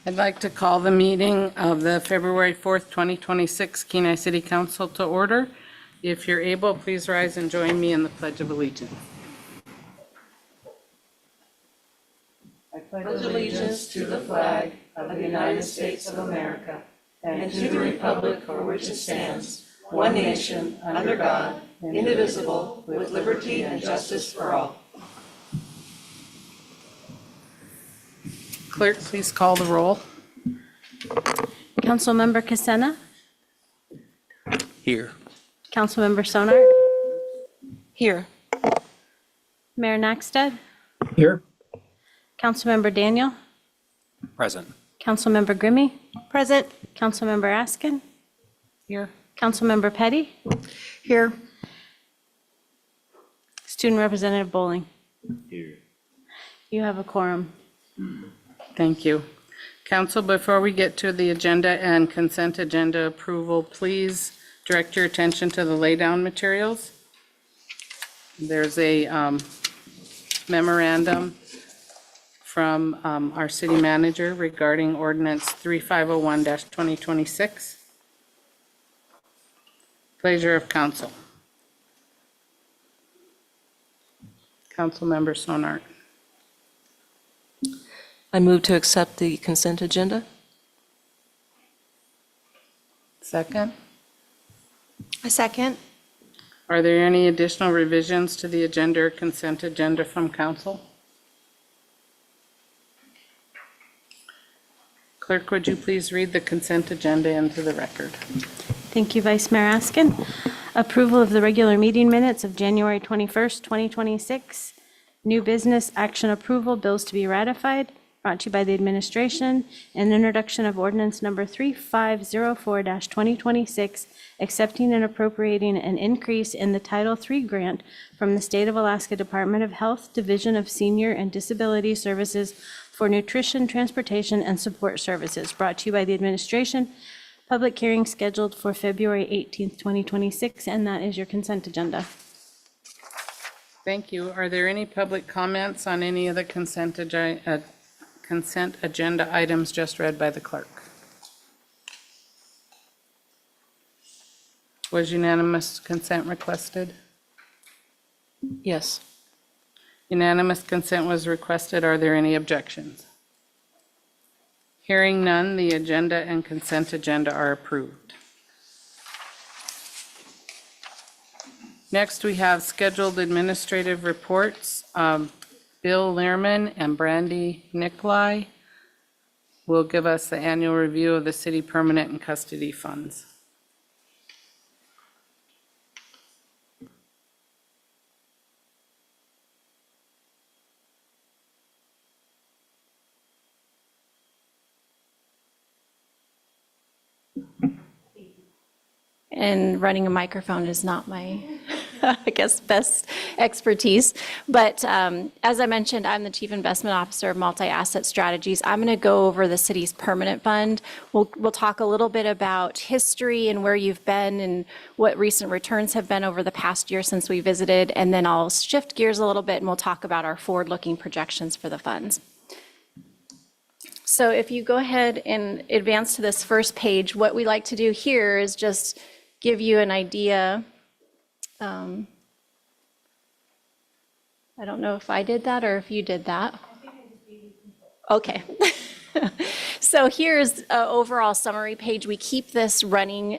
I'd like to call the meeting of the February 4th, 2026 Kenai City Council to order. If you're able, please rise and join me in the Pledge of Allegiance. I pledge allegiance to the flag of the United States of America and to the republic for which it stands, one nation, under God, indivisible, with liberty and justice for all. Clerk, please call the roll. Councilmember Casena, Here. Councilmember Sonart, Here. Mayor Nackstead, Here. Councilmember Daniel, Present. Councilmember Grimmy, Present. Councilmember Askin, Here. Councilmember Petty, Here. Student Representative Bowling. Here. You have a quorum. Thank you. Council, before we get to the agenda and consent agenda approval, please direct your attention to the laydown materials. There's a memorandum from our city manager regarding ordinance 3501-2026. Pleasure of council. Councilmember Sonart. I move to accept the consent agenda. Second. A second. Are there any additional revisions to the agenda or consent agenda from council? Clerk, would you please read the consent agenda into the record? Thank you, Vice Mayor Askin. Approval of the regular meeting minutes of January 21st, 2026. New business action approval, bills to be ratified, brought to you by the administration, and introduction of ordinance number 3504-2026, accepting and appropriating an increase in the Title III grant from the State of Alaska Department of Health, Division of Senior and Disability Services for nutrition, transportation, and support services, brought to you by the administration. Public hearing scheduled for February 18th, 2026, and that is your consent agenda. Thank you. Are there any public comments on any of the consent agenda items just read by the clerk? Was unanimous consent requested? Yes. Unanimous consent was requested. Are there any objections? Hearing none, the agenda and consent agenda are approved. Next, we have scheduled administrative reports. Bill Lehrman and Brandy Nicolai will give us the annual review of the city permanent and custody funds. And running a microphone is not my, I guess, best expertise. But as I mentioned, I'm the Chief Investment Officer of Multi-Asset Strategies. I'm going to go over the city's permanent fund. We'll talk a little bit about history and where you've been and what recent returns have been over the past year since we visited. And then I'll shift gears a little bit and we'll talk about our forward-looking projections for the funds. So if you go ahead and advance to this first page, what we like to do here is just give you an idea. I don't know if I did that or if you did that. Okay. So here's an overall summary page. We keep this running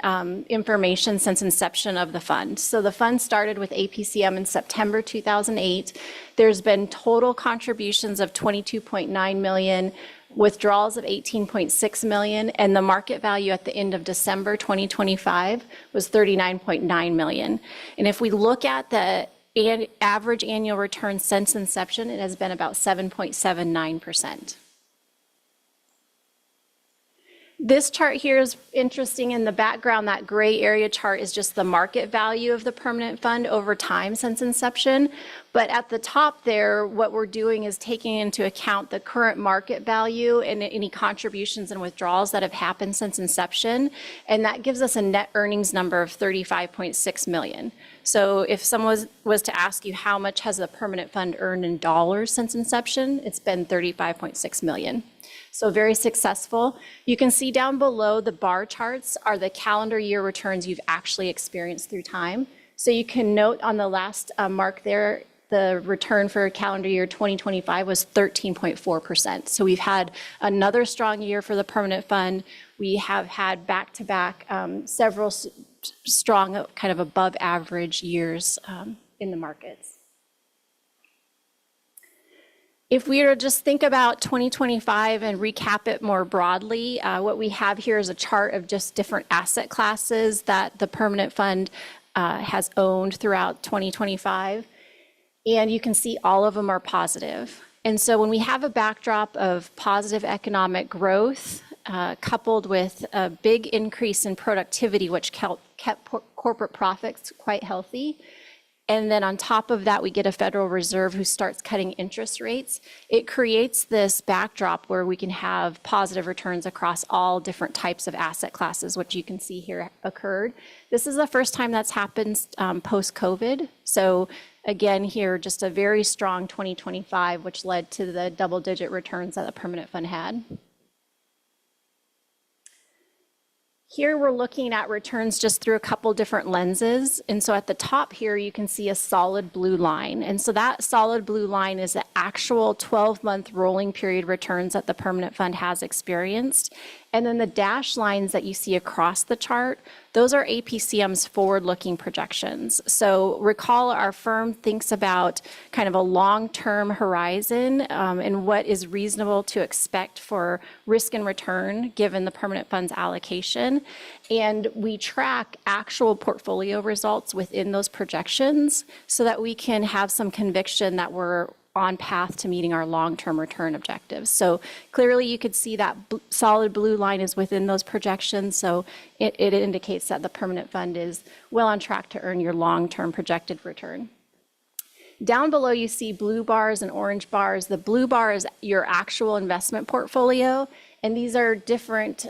information since inception of the fund. So the fund started with APCM in September 2008. There's been total contributions of $22.9 million, withdrawals of $18.6 million, and the market value at the end of December 2025 was $39.9 million. And if we look at the average annual return since inception, it has been about 7.79%. This chart here is interesting. In the background, that gray area chart is just the market value of the permanent fund over time since inception. But at the top there, what we're doing is taking into account the current market value and any contributions and withdrawals that have happened since inception. And that gives us a net earnings number of $35.6 million. So if someone was to ask you how much has the permanent fund earned in dollars since inception, it's been $35.6 million. So very successful. You can see down below the bar charts are the calendar year returns you've actually experienced through time. So you can note on the last mark there, the return for calendar year 2025 was 13.4%. So we've had another strong year for the permanent fund. We have had back-to-back several strong, kind of above average years in the markets. If we were to just think about 2025 and recap it more broadly, what we have here is a chart of just different asset classes that the permanent fund has owned throughout 2025. And you can see all of them are positive. And so when we have a backdrop of positive economic growth, coupled with a big increase in productivity, which kept corporate profits quite healthy, and then on top of that, we get a Federal Reserve who starts cutting interest rates, it creates this backdrop where we can have positive returns across all different types of asset classes, which you can see here occurred. This is the first time that's happened post-COVID. So again, here, just a very strong 2025, which led to the double-digit returns that the permanent fund had. Here we're looking at returns just through a couple different lenses. And so at the top here, you can see a solid blue line. And so that solid blue line is the actual 12-month rolling period returns that the permanent fund has experienced. And then the dashed lines that you see across the chart, those are APCM's forward-looking projections. So recall our firm thinks about kind of a long-term horizon and what is reasonable to expect for risk and return given the permanent fund's allocation. And we track actual portfolio results within those projections so that we can have some conviction that we're on path to meeting our long-term return objectives. So clearly you could see that solid blue line is within those projections. So it indicates that the permanent fund is well on track to earn your long-term projected return. Down below you see blue bars and orange bars. The blue bar is your actual investment portfolio. And these are different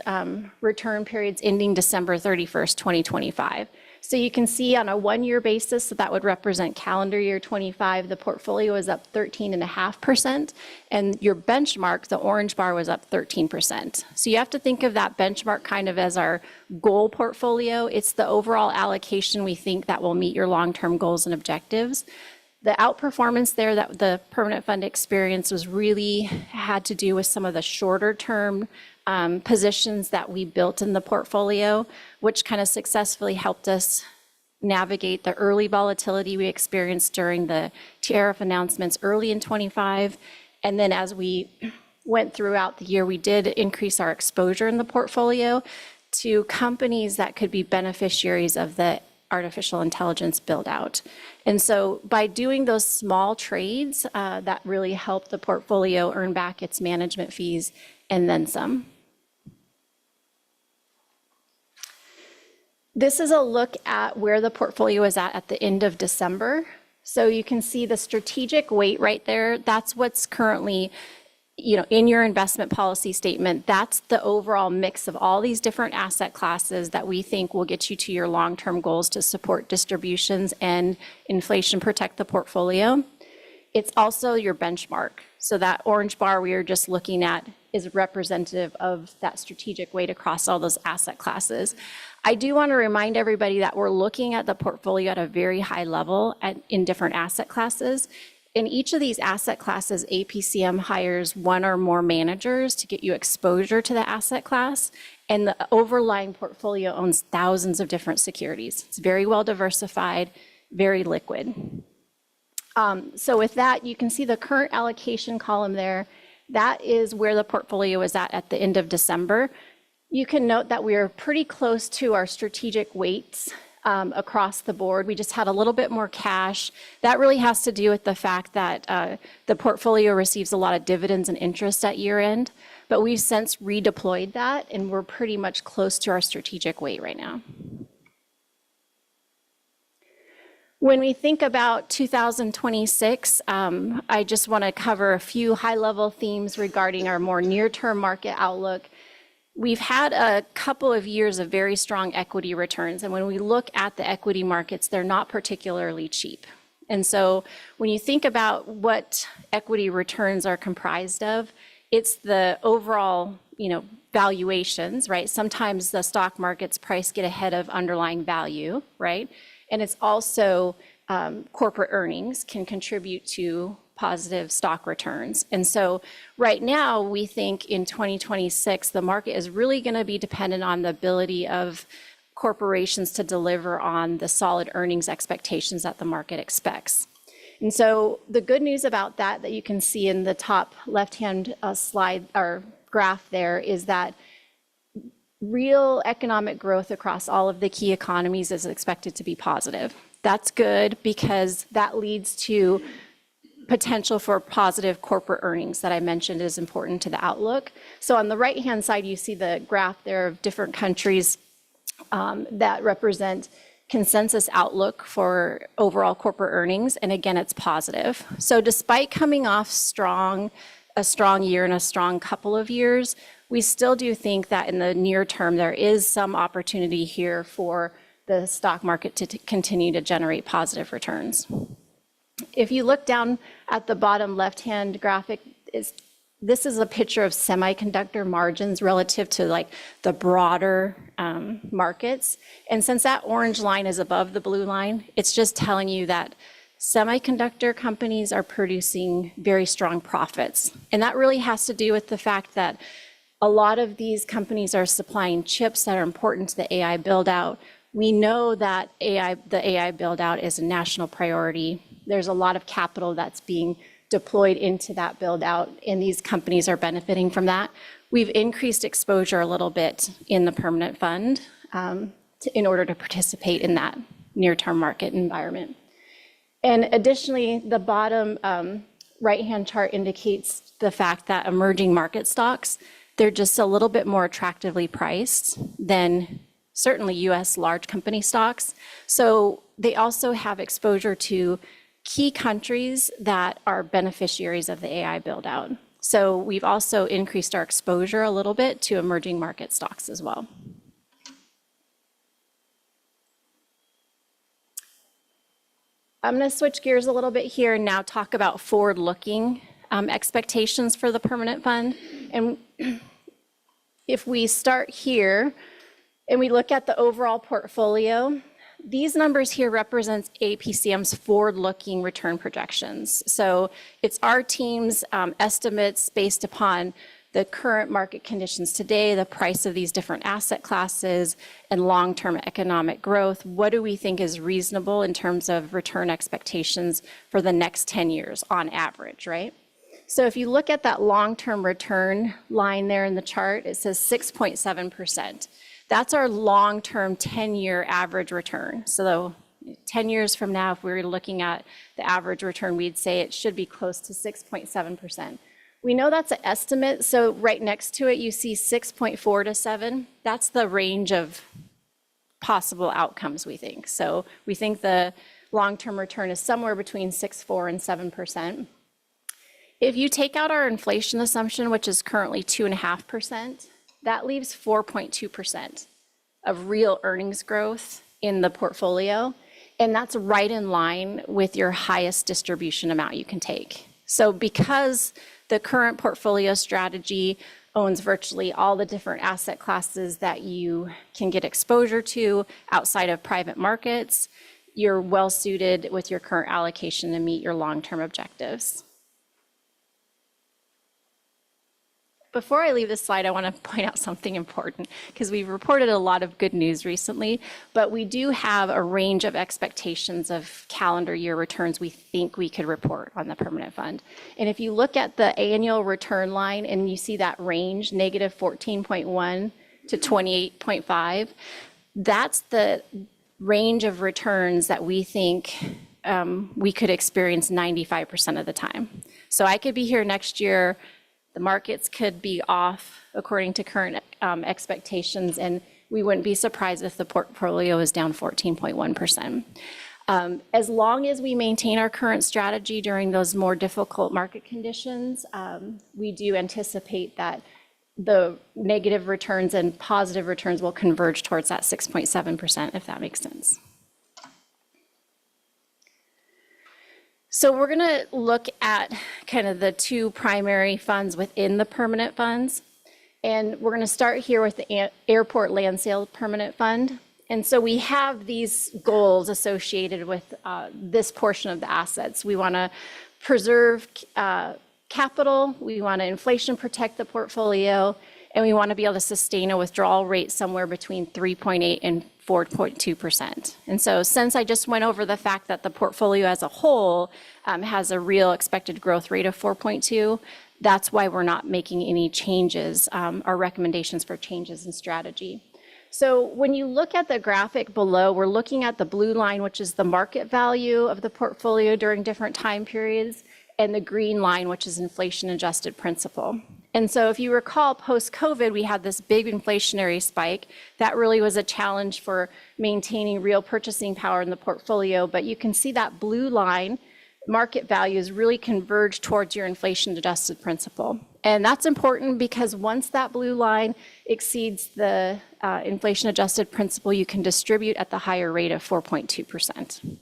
return periods ending December 31st, 2025. So you can see on a one-year basis, so that would represent calendar year 25, the portfolio is up 13.5%, and your benchmark, the orange bar, was up 13%. So you have to think of that benchmark kind of as our goal portfolio. It's the overall allocation we think that will meet your long-term goals and objectives. The outperformance there that the permanent fund experienced was really had to do with some of the shorter term positions that we built in the portfolio, which kind of successfully helped us navigate the early volatility we experienced during the tariff announcements early in 25. And then as we went throughout the year, we did increase our exposure in the portfolio to companies that could be beneficiaries of the artificial intelligence build out. And so by doing those small trades, that really helped the portfolio earn back its management fees and then some. This is a look at where the portfolio is at the end of December. So you can see the strategic weight right there. That's what's currently, in your investment policy statement. That's the overall mix of all these different asset classes that we think will get you to your long-term goals to support distributions and inflation protect the portfolio. It's also your benchmark. So that orange bar we were just looking at is representative of that strategic weight across all those asset classes. I do want to remind everybody that we're looking at the portfolio at a very high level in different asset classes. In each of these asset classes, APCM hires one or more managers to get you exposure to the asset class, and the overlying portfolio owns thousands of different securities. It's very well diversified, very liquid. So with that, you can see the current allocation column there. That is where the portfolio is at the end of December. You can note that we are pretty close to our strategic weights across the board. We just had a little bit more cash. That really has to do with the fact that the portfolio receives a lot of dividends and interest at year end, but we've since redeployed that and we're pretty much close to our strategic weight right now. When we think about 2026, I just want to cover a few high-level themes regarding our more near-term market outlook. We've had a couple of years of very strong equity returns, and when we look at the equity markets, they're not particularly cheap. And so when you think about what equity returns are comprised of, It's the overall, valuations, right? Sometimes the stock market's price get ahead of underlying value, right? And it's also corporate earnings can contribute to positive stock returns. And so right now, we think in 2026, the market is really going to be dependent on the ability of corporations to deliver on the solid earnings expectations that the market expects. And so the good news about that you can see in the top left-hand slide or graph there is that real economic growth across all of the key economies is expected to be positive. That's good because that leads to potential for positive corporate earnings that I mentioned is important to the outlook. So on the right-hand side, you see the graph there of different countries that represent consensus outlook for overall corporate earnings. And again, it's positive. So despite coming off a strong year and a strong couple of years, we still do think that in the near term, there is some opportunity here for the stock market to continue to generate positive returns. If you look down at the bottom left-hand graphic, this is a picture of semiconductor margins relative to like the broader markets. And since that orange line is above the blue line, it's just telling you that semiconductor companies are producing very strong profits. And that really has to do with the fact that a lot of these companies are supplying chips that are important to the AI build-out. We know that the AI build-out is a national priority. There's a lot of capital that's being deployed into that build-out, and these companies are benefiting from that. We've increased exposure a little bit in the permanent fund in order to participate in that near-term market environment. And additionally, the bottom right-hand chart indicates the fact that emerging market stocks, they're just a little bit more attractively priced than certainly US large company stocks. So they also have exposure to key countries that are beneficiaries of the AI build-out. So we've also increased our exposure a little bit to emerging market stocks as well. I'm going to switch gears a little bit here and now talk about forward-looking expectations for the permanent fund. And if we start here and we look at the overall portfolio, these numbers here represent APCM's forward-looking return projections. So it's our team's estimates based upon the current market conditions today, the price of these different asset classes, and long-term economic growth. What do we think is reasonable in terms of return expectations for the next 10 years on average, right? So if you look at that long-term return line there in the chart, it says 6.7%. That's our long-term 10-year average return. So 10 years from now, if we were looking at the average return, we'd say it should be close to 6.7%. We know that's an estimate, so right next to it, you see 6.4 to 7. That's the range of possible outcomes, we think. So we think the long-term return is somewhere between 6.4 and 7%. If you take out our inflation assumption, which is currently 2.5%, that leaves 4.2% of real earnings growth in the portfolio, and that's right in line with your highest distribution amount you can take. So because the current portfolio strategy owns virtually all the different asset classes that you can get exposure to outside of private markets, you're well suited with your current allocation to meet your long-term objectives. Before I leave this slide, I want to point out something important because we've reported a lot of good news recently, but we do have a range of expectations of calendar year returns we think we could report on the permanent fund. And if you look at the annual return line and you see that range, negative 14.1 to 28.5, that's the range of returns that we think we could experience 95% of the time. So I could be here next year, the markets could be off according to current expectations, and we wouldn't be surprised if the portfolio is down 14.1%. As long as we maintain our current strategy during those more difficult market conditions, we do anticipate that the negative returns and positive returns will converge towards that 6.7%, if that makes sense. So we're going to look at kind of the two primary funds within the permanent funds. And we're going to start here with the Airport Land Sale Permanent Fund. And so we have these goals associated with this portion of the assets. We want to preserve capital, we want to inflation protect the portfolio, and we want to be able to sustain a withdrawal rate somewhere between 3.8 and 4.2%. And so since I just went over the fact that the portfolio as a whole has a real expected growth rate of 4.2, that's why we're not making any changes, or recommendations for changes in strategy. So when you look at the graphic below, we're looking at the blue line, which is the market value of the portfolio during different time periods, and the green line, which is inflation-adjusted principal. And so if you recall, post-COVID, we had this big inflationary spike. That really was a challenge for maintaining real purchasing power in the portfolio. But you can see that blue line, market values really converge towards your inflation-adjusted principal. And that's important because once that blue line exceeds the inflation-adjusted principal, you can distribute at the higher rate of 4.2%.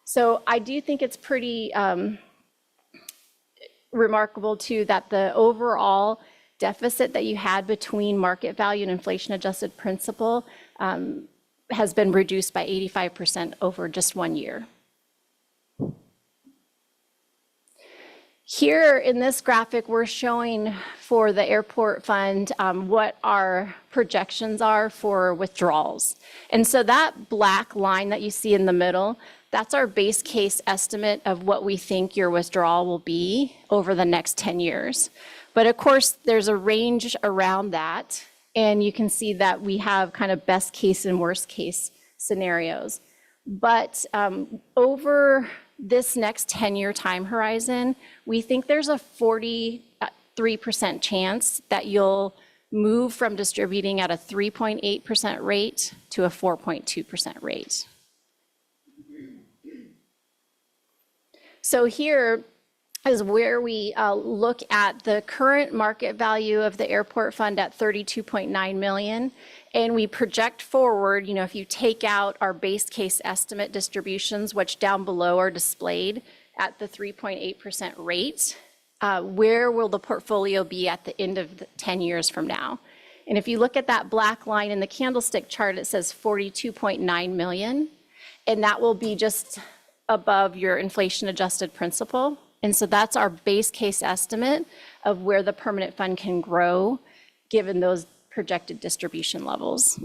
So I do think it's pretty remarkable too that the overall deficit that you had between market value and inflation-adjusted principal has been reduced by 85% over just 1 year. Here in this graphic, we're showing for the airport fund what our projections are for withdrawals. And so that black line that you see in the middle, that's our base case estimate of what we think your withdrawal will be over the next 10 years. But of course, there's a range around that. And you can see that we have kind of best case and worst case scenarios. But over this next 10-year time horizon, we think there's a 43% chance that you'll move from distributing at a 3.8% rate to a 4.2% rate. So here is where we look at the current market value of the airport fund at $32.9 million. And we project forward, if you take out our base case estimate distributions, which down below are displayed at the 3.8% rate, where will the portfolio be at the end of 10 years from now? And if you look at that black line in the candlestick chart, it says $42.9 million, and that will be just above your inflation-adjusted principal. And so that's our base case estimate of where the permanent fund can grow given those projected distribution levels.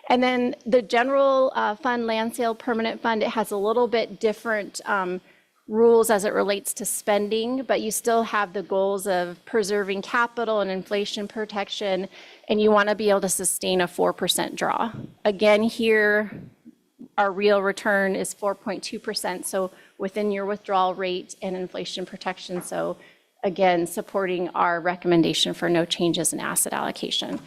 And then the general fund land sale permanent fund, it has a little bit different rules as it relates to spending, but you still have the goals of preserving capital and inflation protection, and you want to be able to sustain a 4% draw. Again, here, our real return is 4.2%, so within your withdrawal rate and inflation protection. So again, supporting our recommendation for no changes in asset allocation.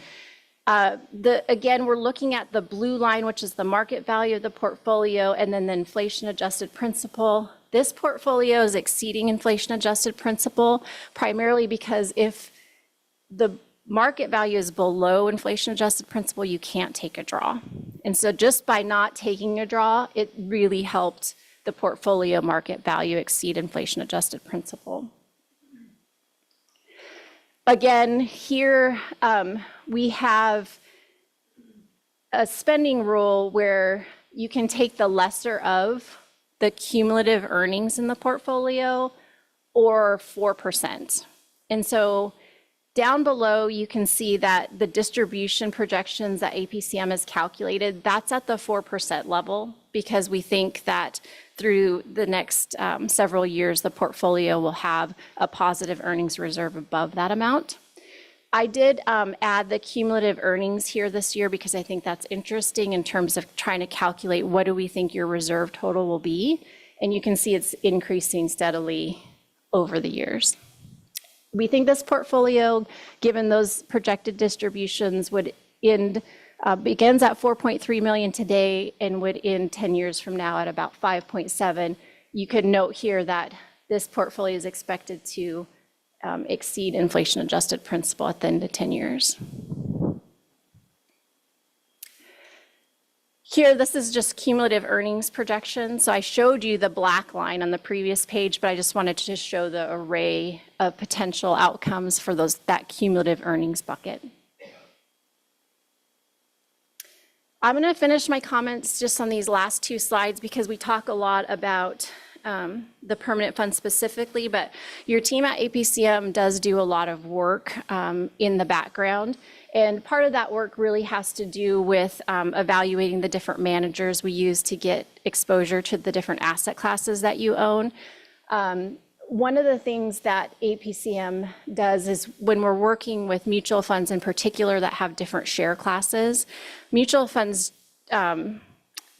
Again, we're looking at the blue line, which is the market value of the portfolio, and then the inflation-adjusted principal. This portfolio is exceeding inflation-adjusted principal, primarily because if the market value is below inflation-adjusted principal, you can't take a draw. And so just by not taking a draw, it really helped the portfolio market value exceed inflation-adjusted principal. Again, here we have a spending rule where you can take the lesser of the cumulative earnings in the portfolio or 4%. And so down below, you can see that the distribution projections that APCM has calculated, that's at the 4% level because we think that through the next several years, the portfolio will have a positive earnings reserve above that amount. I did add the cumulative earnings here this year because I think that's interesting in terms of trying to calculate what do we think your reserve total will be. And you can see it's increasing steadily over the years. We think this portfolio, given those projected distributions, would begins at 4.3 million today and would end 10 years from now at about 5.7. You could note here that this portfolio is expected to exceed inflation-adjusted principal at the end of 10 years. Here, this is just cumulative earnings projection. So I showed you the black line on the previous page, but I just wanted to show the array of potential outcomes for that cumulative earnings bucket. I'm going to finish my comments just on these last two slides because we talk a lot about the permanent fund specifically, but your team at APCM does do a lot of work in the background. And part of that work really has to do with evaluating the different managers we use to get exposure to the different asset classes that you own. One of the things that APCM does is when we're working with mutual funds in particular that have different share classes, mutual funds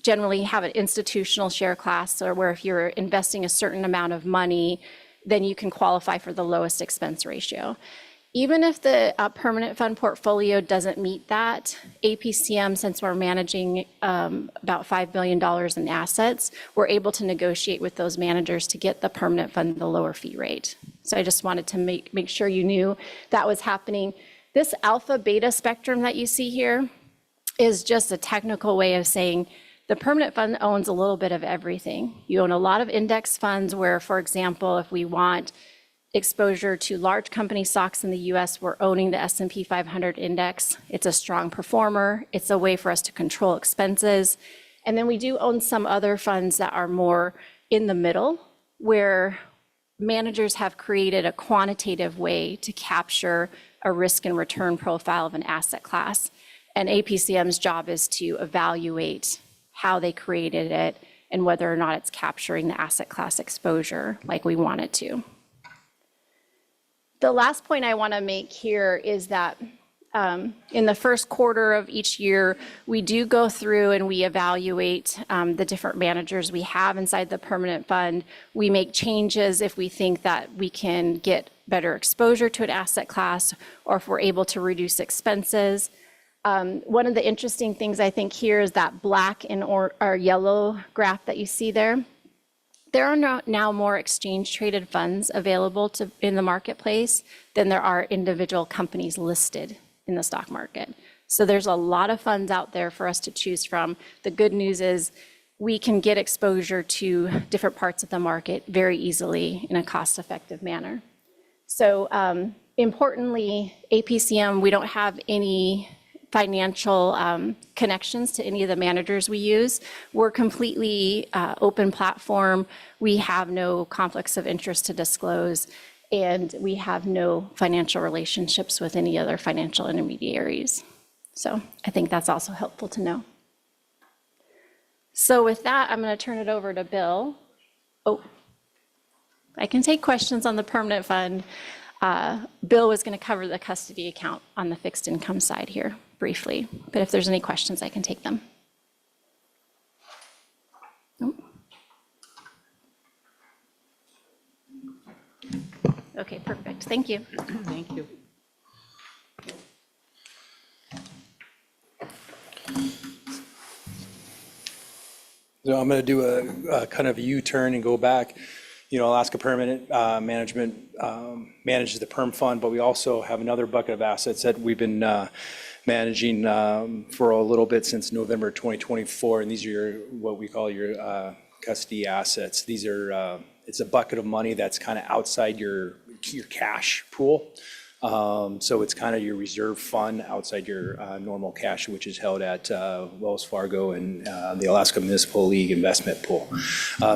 generally have an institutional share class, or where if you're investing a certain amount of money, then you can qualify for the lowest expense ratio. Even if the permanent fund portfolio doesn't meet that, APCM, since we're managing about $5 billion in assets, we're able to negotiate with those managers to get the permanent fund the lower fee rate. So I just wanted to make sure you knew that was happening. This alpha beta spectrum that you see here is just a technical way of saying the permanent fund owns a little bit of everything. You own a lot of index funds where, for example, if we want exposure to large company stocks in the US, we're owning the S&P 500 index. It's a strong performer. It's a way for us to control expenses. And then we do own some other funds that are more in the middle, where managers have created a quantitative way to capture a risk and return profile of an asset class. And APCM's job is to evaluate how they created it and whether or not it's capturing the asset class exposure like we want it to. The last point I want to make here is that in the first quarter of each year, we do go through and we evaluate the different managers we have inside the permanent fund. We make changes if we think that we can get better exposure to an asset class, or if we're able to reduce expenses. One of the interesting things I think here is that black and or yellow graph that you see there. There are now more exchange-traded funds available in the marketplace than there are individual companies listed in the stock market. So there's a lot of funds out there for us to choose from. The good news is we can get exposure to different parts of the market very easily in a cost-effective manner. So importantly, APCM, we don't have any financial connections to any of the managers we use. We're completely open platform. We have no conflicts of interest to disclose, and we have no financial relationships with any other financial intermediaries. So I think that's also helpful to know. So with that, I'm going to turn it over to Bill. Oh, I can take questions on the permanent fund. Bill was going to cover the custody account on the fixed income side here briefly, but if there's any questions, I can take them. Oh. Okay, perfect. Thank you. Thank you. So I'm going to do a kind of a U-turn and go back. You know, Alaska Permanent Management manages the perm fund, but we also have another bucket of assets that we've been managing for a little bit since November 2024, and these are what we call your custody assets. These are it's a bucket of money that's kind of outside your cash pool. So it's kind of your reserve fund outside your normal cash, which is held at Wells Fargo and the Alaska Municipal League Investment Pool.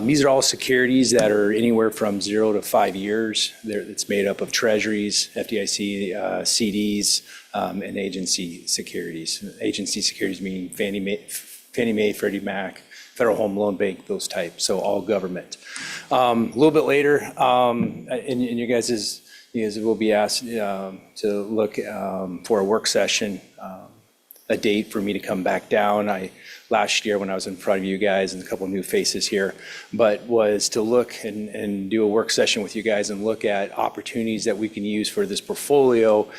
These are all securities that are anywhere from 0 to 5 years. It's made up of treasuries, FDIC, CDs, and agency securities. Agency securities meaning Fannie Mae, Freddie Mac, Federal Home Loan Bank, those types, so all government. A little bit later, in you guys' will be asked to look for a work session, a date for me to come back down. Last year when I was in front of you guys, and a couple of new faces here, but was to look and do a work session with you guys and look at opportunities that we can use for this portfolio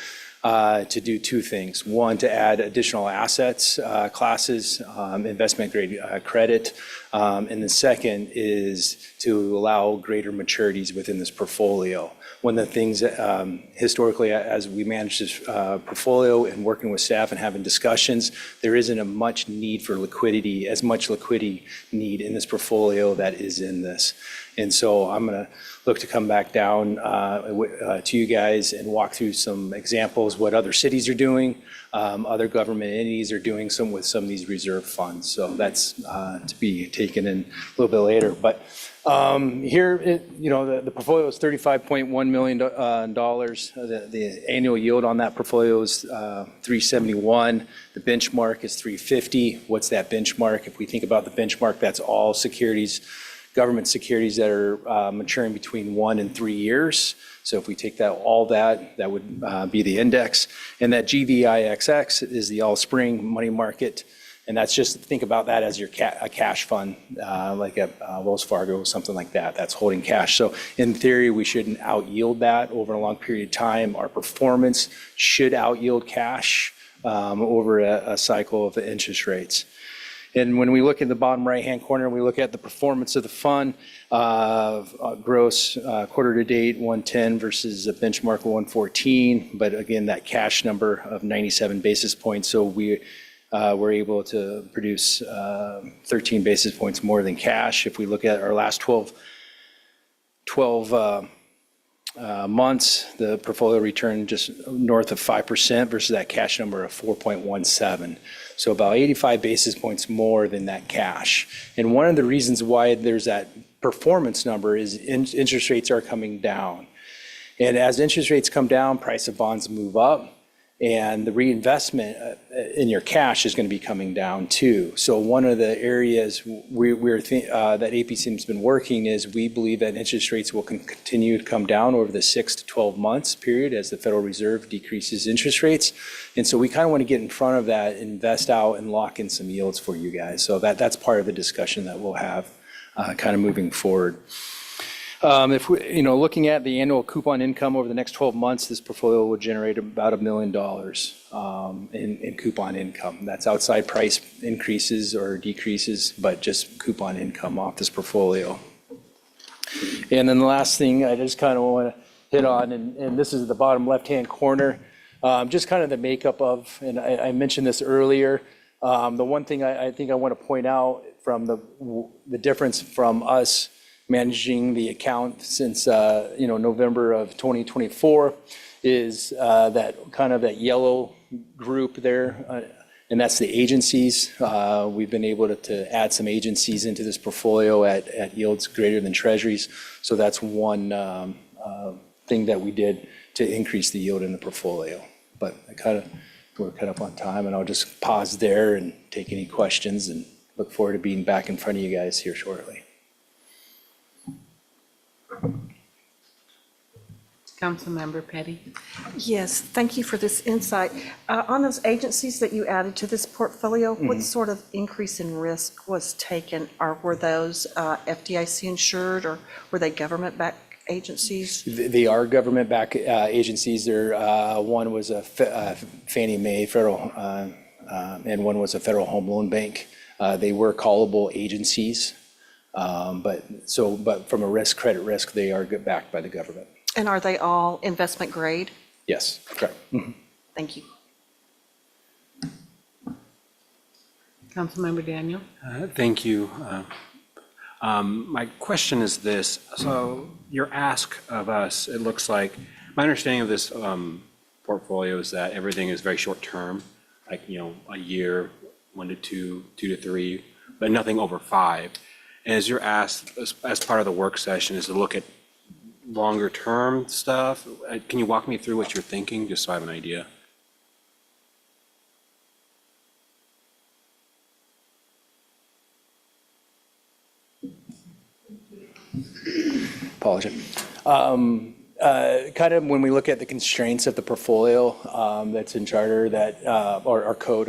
to do two things. One, to add additional assets classes, investment grade credit, And the second is to allow greater maturities within this portfolio. One of the things historically, as we manage this portfolio and working with staff and having discussions, there isn't a much need for liquidity, as much liquidity need in this portfolio that is in this. And so I'm going to look to come back down to you guys and walk through some examples, what other cities are doing, other government entities are doing with some of these reserve funds. So that's to be taken in a little bit later. But here, the portfolio is $35.1 million. The annual yield on that portfolio is 371. The benchmark is 350. What's that benchmark? If we think about the benchmark, that's all securities, government securities that are maturing between 1 and 3 years. So if we take that would be the index. And that GVIXX is the all-spring money market. And that's just, think about that as your a cash fund, like a Wells Fargo, something like that. That's holding cash. So in theory, we shouldn't out-yield that over a long period of time. Our performance should out-yield cash over a cycle of the interest rates. And when we look in the bottom right-hand corner, we look at the performance of the fund, gross quarter to date 110 versus a benchmark of 114. But again, that cash number of 97 basis points. So we were able to produce 13 basis points more than cash. If we look at our last 12 months, the portfolio returned just north of 5% versus that cash number of 4.17. So about 85 basis points more than that cash. And one of the reasons why there's that performance number is interest rates are coming down. And as interest rates come down, price of bonds move up. And the reinvestment in your cash is going to be coming down too. So one of the areas that APCM has been working is we believe that interest rates will continue to come down over the 6 to 12 months period as the Federal Reserve decreases interest rates. And so we kind of want to get in front of that, invest out, and lock in some yields for you guys. So that's part of the discussion that we'll have kind of moving forward. If we, looking at the annual coupon income over the next 12 months, this portfolio will generate about $1 million in coupon income. That's outside price increases or decreases, but just coupon income off this portfolio. And then the last thing I just kind of want to hit on, and this is the bottom left-hand corner, just kind of the makeup of, and I mentioned this earlier, the one thing I think I want to point out from the difference from us managing the account since November of 2024 is that kind of that yellow group there, and that's the agencies. We've been able to add some agencies into this portfolio at yields greater than treasuries. So that's one thing that we did to increase the yield in the portfolio. But we're kind of on time, and I'll just pause there and take any questions and look forward to being back in front of you guys here shortly. Councilmember Petty. Yes, thank you for this insight. On those agencies that you added to this portfolio, what sort of increase in risk was taken? Or were those FDIC insured, or were they government-backed agencies? They are government-backed agencies. One was a Fannie Mae federal, and one was a Federal Home Loan Bank. They were callable agencies, but from a credit risk, they are backed by the government. And are they all investment grade? Yes, correct. Thank you. Councilmember Daniel. Thank you. My question is this. So your ask of us, it looks like, my understanding of this portfolio is that everything is very short term, like, a year, 1 to 2, 2 to 3, but nothing over 5. And as your ask, as part of the work session, is to look at longer term stuff. Can you walk me through what you're thinking, just so I have an idea? Apologies. Kind of when we look at the constraints of the portfolio that's in charter, or code,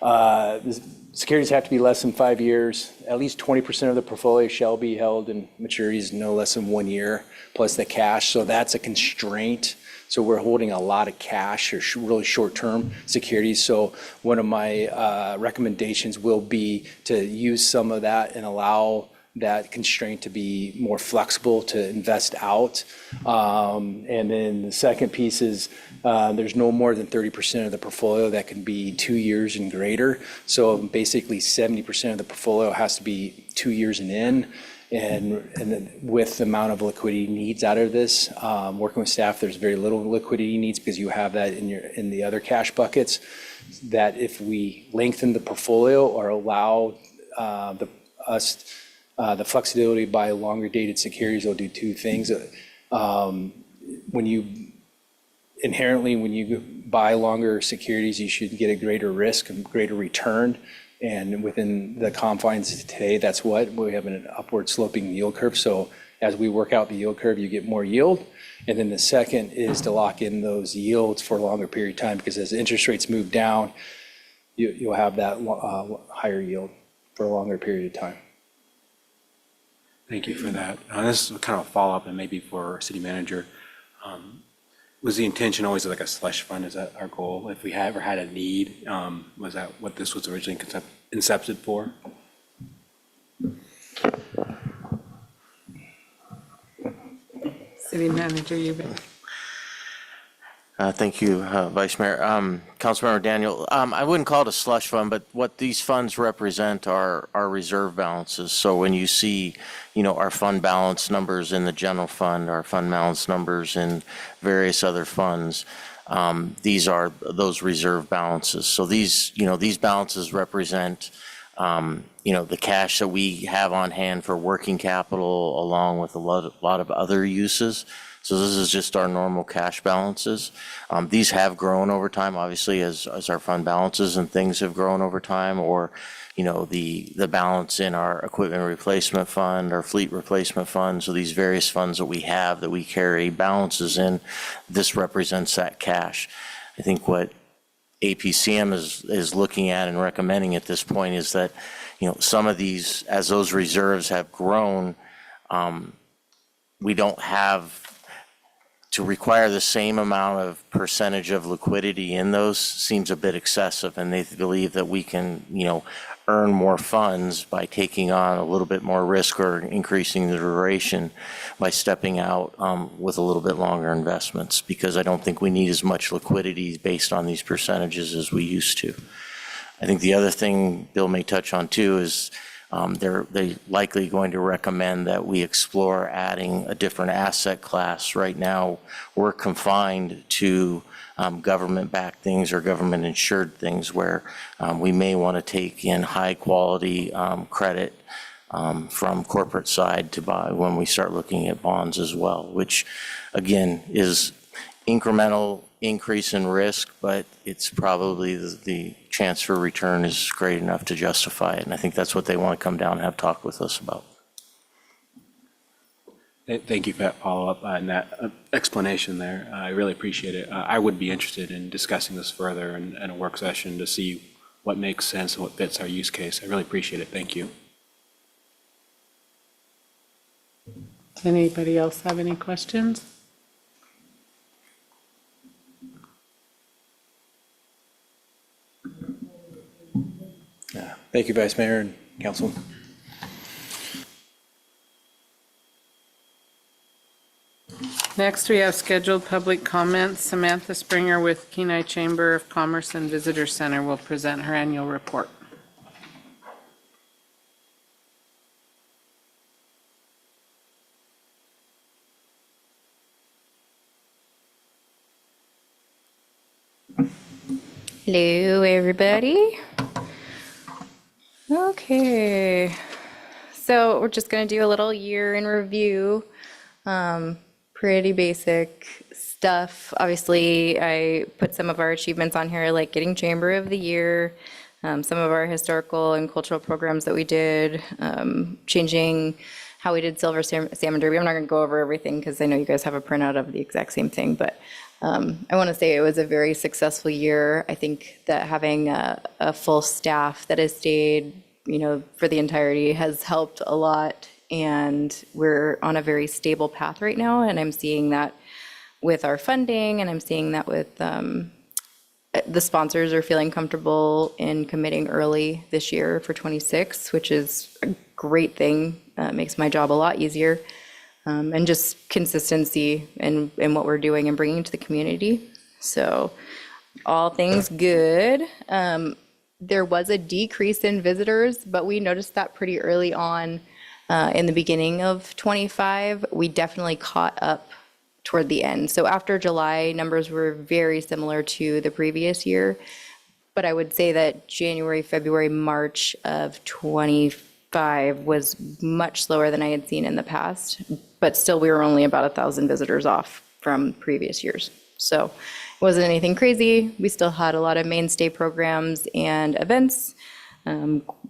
the securities have to be less than 5 years. At least 20% of the portfolio shall be held in maturities no less than 1 year, plus the cash. So that's a constraint. So we're holding a lot of cash or really short-term securities. So one of my recommendations will be to use some of that and allow that constraint to be more flexible to invest out. And then the second piece is there's no more than 30% of the portfolio that can be 2 years and greater. So basically 70% of the portfolio has to be 2 years and in. And then with the amount of liquidity needs out of this, working with staff, there's very little liquidity needs because you have that in the other cash buckets. That if we lengthen the portfolio or allow the flexibility by longer dated securities, will do two things. When you buy longer securities, you should get a greater risk and greater return. And within the confines of today, that's what we have an upward sloping yield curve. So as we work out the yield curve, you get more yield. And then the second is to lock in those yields for a longer period of time, because as interest rates move down, you'll have that higher yield for a longer period of time. Thank you for that. This is kind of a follow-up, and maybe for city manager. Was the intention always like a slush fund? Is that our goal? If we ever had a need, was that what this was originally incepted for? City manager, you bet. Thank you, Vice Mayor. Councilmember Daniel, I wouldn't call it a slush fund, but what these funds represent are our reserve balances. So when you see, our fund balance numbers in the general fund, our fund balance numbers in various other funds, these are those reserve balances. So these balances represent, the cash that we have on hand for working capital, along with a lot of other uses. So this is just our normal cash balances. These have grown over time, obviously, as our fund balances and things have grown over time, or, the balance in our equipment replacement fund, our fleet replacement fund. So these various funds that we have that we carry balances in, this represents that cash. I think what APCM is looking at and recommending at this point is that, some of these, as those reserves have grown, we don't have to require the same amount of percentage of liquidity in those seems a bit excessive, and they believe that we can, earn more funds by taking on a little bit more risk or increasing the duration by stepping out with a little bit longer investments, because I don't think we need as much liquidity based on these percentages as we used to. I think the other thing Bill may touch on too is they're likely going to recommend that we explore adding a different asset class. Right now, we're confined to government-backed things or government-insured things, where we may want to take in high-quality credit from corporate side to buy when we start looking at bonds as well, which, again, is incremental increase in risk, but it's probably the chance for return is great enough to justify it. And I think that's what they want to come down and have talk with us about. Thank you for that follow-up and that explanation there. I really appreciate it. I would be interested in discussing this further in a work session to see what makes sense and what fits our use case. I really appreciate it. Thank you. Does anybody else have any questions? Yeah. Thank you, Vice Mayor and Council. Next, we have scheduled public comments. Samantha Springer with Kenai Chamber of Commerce and Visitor Center will present her annual report. Hello, everybody. Okay, so we're just going to do a little year in review. Pretty basic stuff. Obviously, I put some of our achievements on here, like getting Chamber of the Year, some of our historical and cultural programs that we did, changing how we did Silver Salmon Derby. I'm not going to go over everything because I know you guys have a printout of the exact same thing, but I want to say it was a very successful year. I think that having a full staff that has stayed, for the entirety has helped a lot, and we're on a very stable path right now, and I'm seeing that with our funding, and I'm seeing that with the sponsors are feeling comfortable in committing early this year for 26, which is a great thing. Makes my job a lot easier. And just consistency in what we're doing and bringing to the community. So all things good. There was a decrease in visitors, but we noticed that pretty early on in the beginning of 25. We definitely caught up toward the end. So after July, numbers were very similar to the previous year. But I would say that January, February, March of 25 was much slower than I had seen in the past. But still, we were only about 1,000 visitors off from previous years. So it wasn't anything crazy. We still had a lot of mainstay programs and events,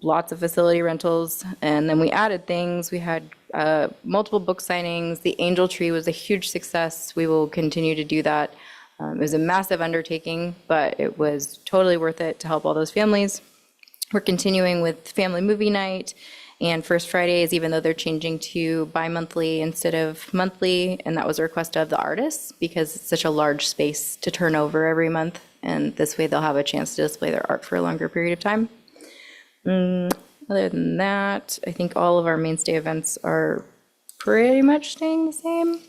lots of facility rentals. And then we added things. We had multiple book signings. The Angel Tree was a huge success. We will continue to do that. It was a massive undertaking, but it was totally worth it to help all those families. We're continuing with family movie night and First Fridays, even though they're changing to bi-monthly instead of monthly. And that was a request of the artists because it's such a large space to turn over every month. And this way they'll have a chance to display their art for a longer period of time. Other than that, I think all of our mainstay events are pretty much staying the same.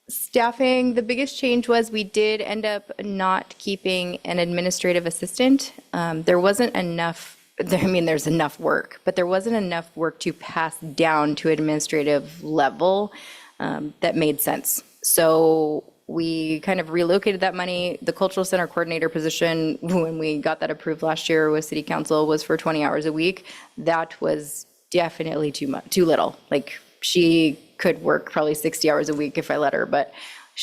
Staffing, the biggest change was we did end up not keeping an administrative assistant. There wasn't enough, there's enough work, but there wasn't enough work to pass down to administrative level that made sense. So we kind of relocated that money. The cultural center coordinator position, when we got that approved last year with city council, was for 20 hours a week. That was definitely too little. Like, she could work probably 60 hours a week if I let her, but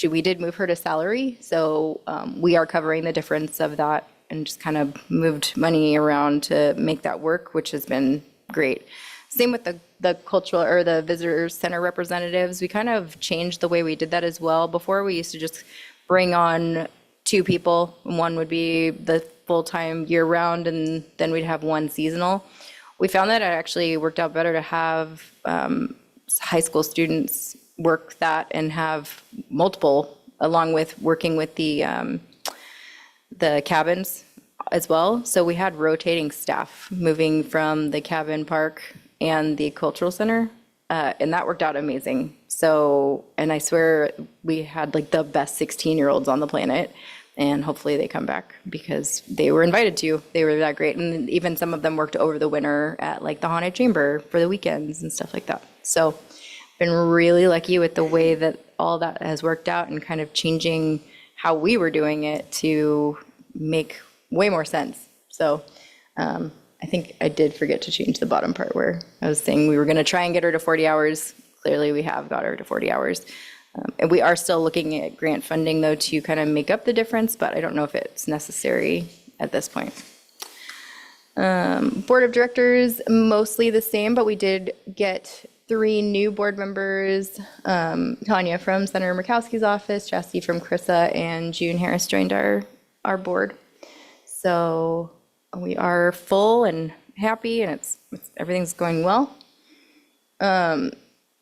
we did move her to salary. So we are covering the difference of that and just kind of moved money around to make that work, which has been great. Same with the cultural or the visitor center representatives. We kind of changed the way we did that as well. Before, we used to just bring on 2 people. One would be the full-time year-round, and then we'd have 1 seasonal. We found that it actually worked out better to have high school students work that and have multiple, along with working with the cabins as well. So we had rotating staff moving from the cabin park and the cultural center, and that worked out amazing. So, and I swear we had like the best 16-year-olds on the planet, and hopefully they come back because they were invited to. They were that great, and even some of them worked over the winter at like the Haunted Chamber for the weekends and stuff like that. So, been really lucky with the way that all that has worked out and kind of changing how we were doing it to make way more sense. So, I think I did forget to change the bottom part where I was saying we were going to try and get her to 40 hours. Clearly, we have got her to 40 hours. And we are still looking at grant funding, though, to kind of make up the difference, but I don't know if it's necessary at this point. Board of directors, mostly the same, but we did get 3 new board members. Tanya from Senator Murkowski's office, Chastity from CRISA, and June Harris joined our board. So we are full and happy, and everything's going well.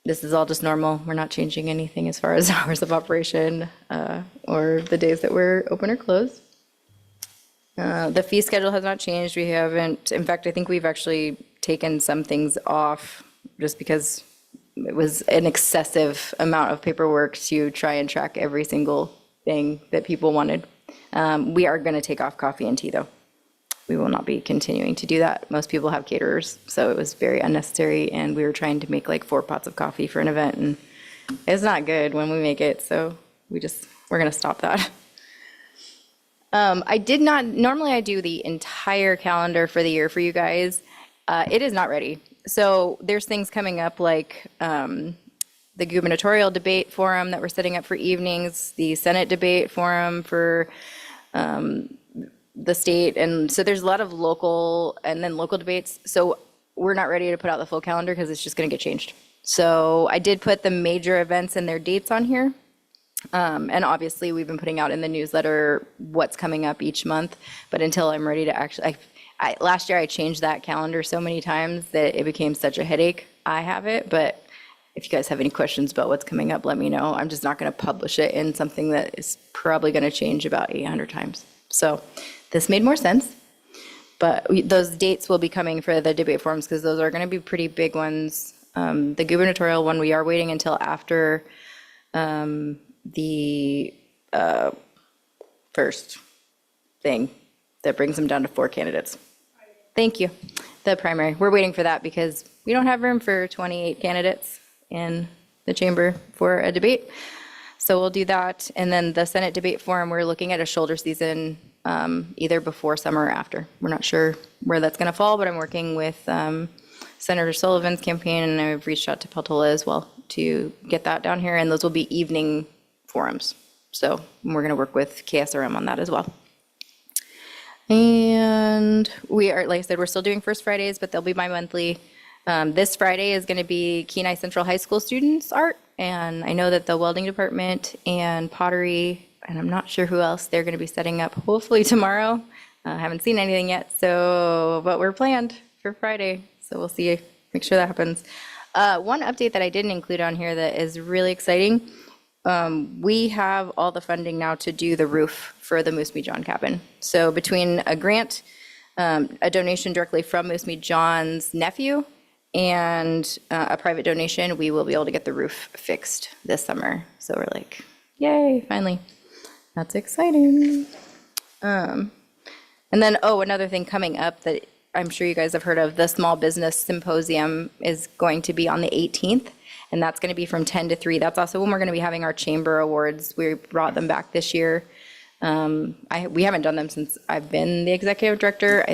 This is all just normal. We're not changing anything as far as hours of operation or the days that we're open or closed. The fee schedule has not changed. We haven't, in fact, I think we've actually taken some things off just because it was an excessive amount of paperwork to try and track every single thing that people wanted. We are going to take off coffee and tea, though. We will not be continuing to do that. Most people have caterers, so it was very unnecessary, and we were trying to make like 4 pots of coffee for an event, and it's not good when we make it, so we're going to stop that. Normally I do the entire calendar for the year for you guys. It is not ready. So there's things coming up like the gubernatorial debate forum that we're setting up for evenings, the Senate debate forum for the state. And so there's a lot of local and then local debates. So we're not ready to put out the full calendar because it's just going to get changed. So I did put the major events and their dates on here. And obviously we've been putting out in the newsletter what's coming up each month. But until I'm ready to actually, last year I changed that calendar so many times that it became such a headache. I have it, but if you guys have any questions about what's coming up, let me know. I'm just not going to publish it in something that is probably going to change about 800 times. So this made more sense. But those dates will be coming for the debate forums because those are going to be pretty big ones. The gubernatorial one, we are waiting until after the first thing that brings them down to 4 candidates. Thank you. The primary. We're waiting for that because we don't have room for 28 candidates in the chamber for a debate. So we'll do that. And then the Senate debate forum, we're looking at a shoulder season either before summer or after. We're not sure where that's going to fall, but I'm working with Senator Sullivan's campaign, and I've reached out to Peltola as well to get that down here, and those will be evening forums. So we're going to work with KSRM on that as well. And we are, like I said, we're still doing First Fridays, but they'll be bi-monthly. This Friday is going to be Kenai Central High School students' art, and I know that the welding department and pottery, and I'm not sure who else, they're going to be setting up hopefully tomorrow. I haven't seen anything yet, so, but we're planned for Friday, so we'll see, make sure that happens. One update that I didn't include on here that is really exciting, we have all the funding now to do the roof for the Moose Mead John cabin. So between a grant, a donation directly from Moose Mead John's nephew, and a private donation, we will be able to get the roof fixed this summer. So we're like, yay, finally. That's exciting. And then, another thing coming up that I'm sure you guys have heard of, the Small Business Symposium is going to be on the 18th, and that's going to be from 10 to 3. That's also when we're going to be having our chamber awards. We brought them back this year. We haven't done them since I've been the executive director.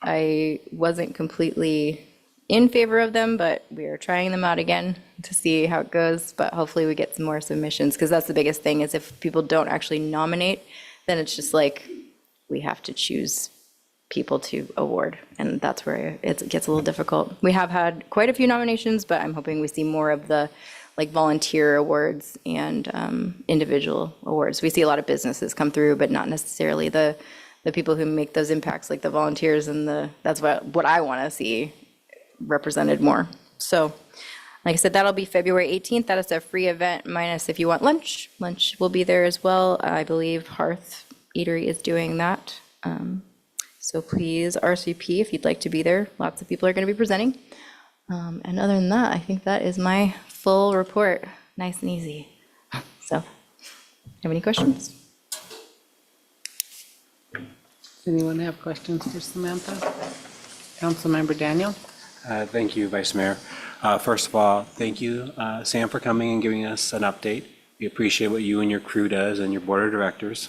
I wasn't completely in favor of them, but we are trying them out again to see how it goes. But hopefully we get some more submissions, because that's the biggest thing, is if people don't actually nominate, then it's just like we have to choose people to award, and that's where it gets a little difficult. We have had quite a few nominations, but I'm hoping we see more of the like volunteer awards and individual awards. We see a lot of businesses come through, but not necessarily the people who make those impacts, like the volunteers, and that's what I want to see represented more. So like I said, that'll be February 18th. That is a free event, minus if you want lunch. Lunch will be there as well. I believe Hearth Eatery is doing that. So please RSVP if you'd like to be there. Lots of people are going to be presenting. And other than that, I think that is my full report. Nice and easy. So, have any questions? Does anyone have questions for Samantha? Councilmember Daniel? Thank you, Vice Mayor. First of all, thank you, Sam, for coming and giving us an update. We appreciate what you and your crew does and your board of directors.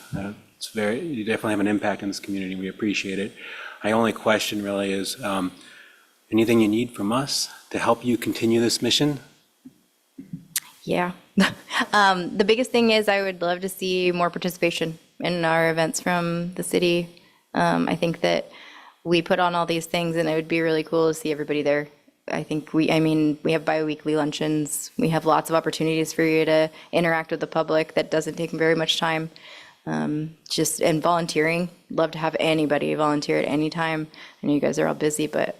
You definitely have an impact in this community. We appreciate it. My only question really is, anything you need from us to help you continue this mission? Yeah. The biggest thing is I would love to see more participation in our events from the city. I think that we put on all these things, and it would be really cool to see everybody there. I think we have bi-weekly luncheons. We have lots of opportunities for you to interact with the public. That doesn't take very much time. And volunteering. Love to have anybody volunteer at any time. I know you guys are all busy, but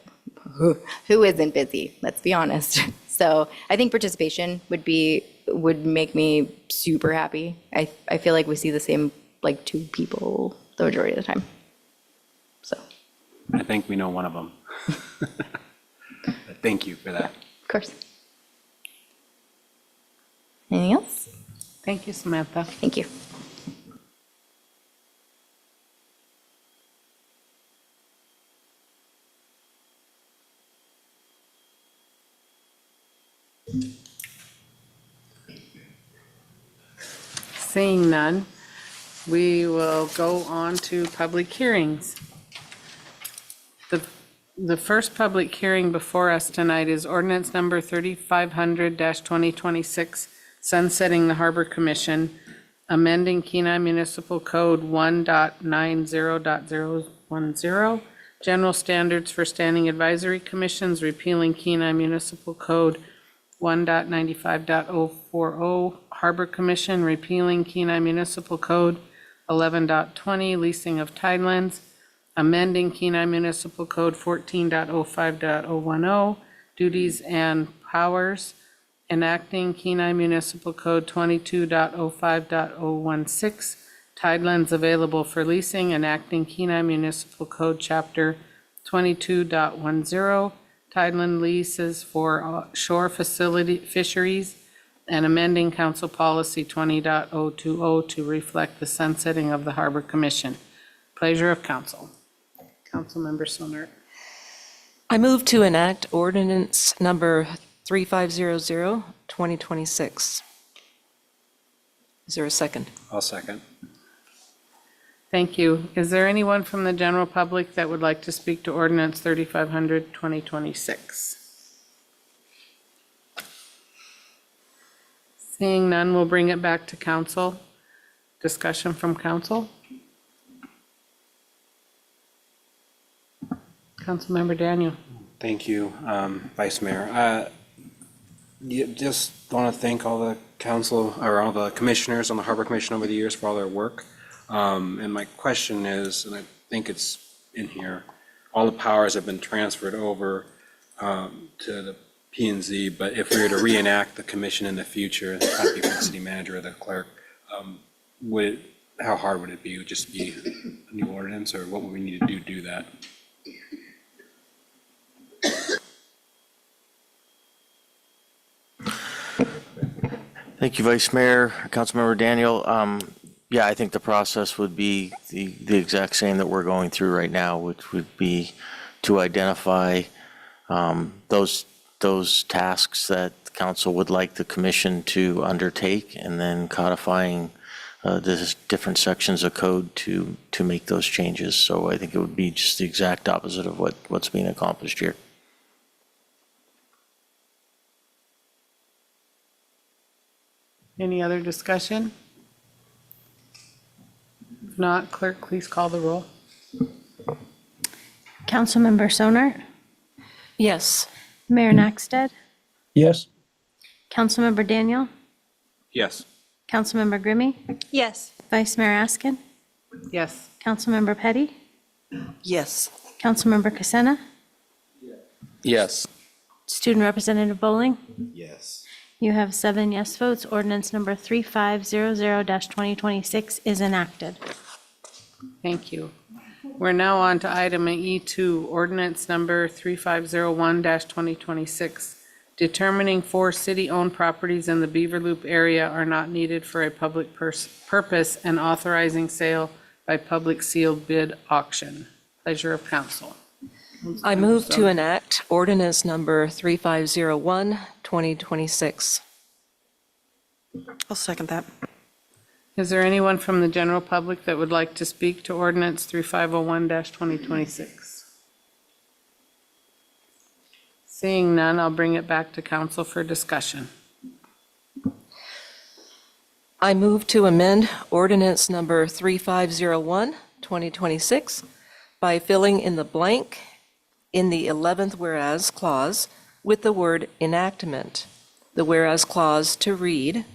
who isn't busy? Let's be honest. So I think participation would make me super happy. I feel like we see the same, like 2 people the majority of the time. So. I think we know one of them. But thank you for that. Of course. Anything else? Thank you, Samantha. Thank you. Seeing none, we will go on to public hearings. The first public hearing before us tonight is ordinance number 3500-2026, sunsetting the Harbor Commission, amending Kenai Municipal Code 1.90.010, general standards for standing advisory commissions, repealing Kenai Municipal Code 1.95.040, Harbor Commission, repealing Kenai Municipal Code 11.20, leasing of tidelands, amending Kenai Municipal Code 14.05.010, duties and powers, enacting Kenai Municipal Code 22.05.016, tidelands available for leasing, enacting Kenai Municipal Code Chapter 22.10, tideland leases for shore facility fisheries, and amending Council Policy 20.020 to reflect the sunsetting of the Harbor Commission. Pleasure of council. Councilmember Sonert. I move to enact ordinance number 3500, 2026. Is there a second? I'll second. Thank you. Is there anyone from the general public that would like to speak to ordinance 3500, 2026? Seeing none, we'll bring it back to council. Discussion from council. Councilmember Daniel. Thank you, Vice Mayor. Just want to thank all the council, or all the commissioners on the Harbor Commission over the years for all their work. And my question is, and I think it's in here, all the powers have been transferred over to the P and Z, but if we were to reenact the commission in the future, that'd be for the city manager or the clerk, how hard would it be? Would it just be a new ordinance, or what would we need to do that? Thank you, Vice Mayor. Councilmember Daniel. Yeah, I think the process would be the exact same that we're going through right now, which would be to identify those tasks that the council would like the commission to undertake, and then codifying the different sections of code to make those changes. So I think it would be just the exact opposite of what's being accomplished here. Any other discussion? If not, clerk, please call the roll. Councilmember Sonert, Yes. Mayor Nakstad, Yes. Councilmember Daniel, Yes. Councilmember Grimmy, Yes. Vice Mayor Askin, Yes. Councilmember Petty, Yes. Councilmember Casena, Yes. Student Representative Bowling. Yes. You have 7 yes votes. Ordinance number 3500-2026 is enacted. Thank you. We're now on to item E2, ordinance number 3501-2026, determining 4 city-owned properties in the Beaver Loop area are not needed for a public purpose and authorizing sale by public sealed bid auction. Pleasure of council. I move to enact ordinance number 3501, 2026. I'll second that. Is there anyone from the general public that would like to speak to ordinance 3501-2026? Seeing none, I'll bring it back to council for discussion. I move to amend ordinance number 3501, 2026 by filling in the blank in the 11th whereas clause with the word enactment. The whereas clause to read,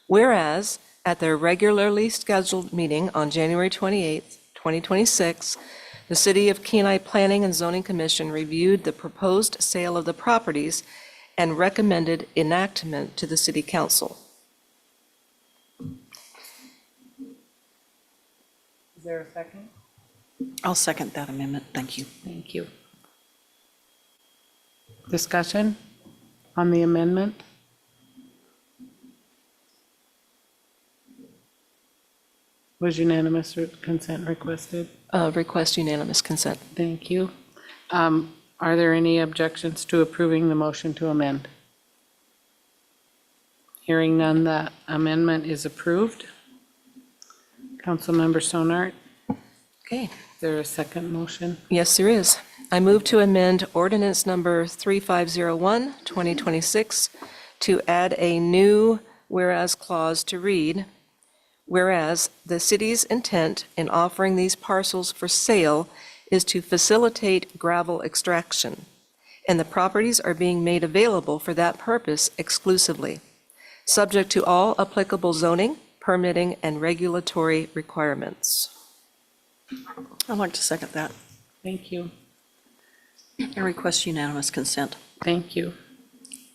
whereas at their regularly scheduled meeting on January 28, 2026, the City of Kenai Planning and Zoning Commission reviewed the proposed sale of the properties and recommended enactment to the City Council. Is there a second? I'll second that amendment. Thank you. Thank you. Discussion on the amendment? Was unanimous consent requested? Request unanimous consent. Thank you. Are there any objections to approving the motion to amend? Hearing none, the amendment is approved. Councilmember Sonart, Okay. is there a second motion? Yes, there is. I move to amend ordinance number 3501, 2026, to add a new whereas clause to read, whereas the city's intent in offering these parcels for sale is to facilitate gravel extraction, and the properties are being made available for that purpose exclusively, subject to all applicable zoning, permitting, and regulatory requirements. I'd like to second that Thank you. and request unanimous consent. Thank you.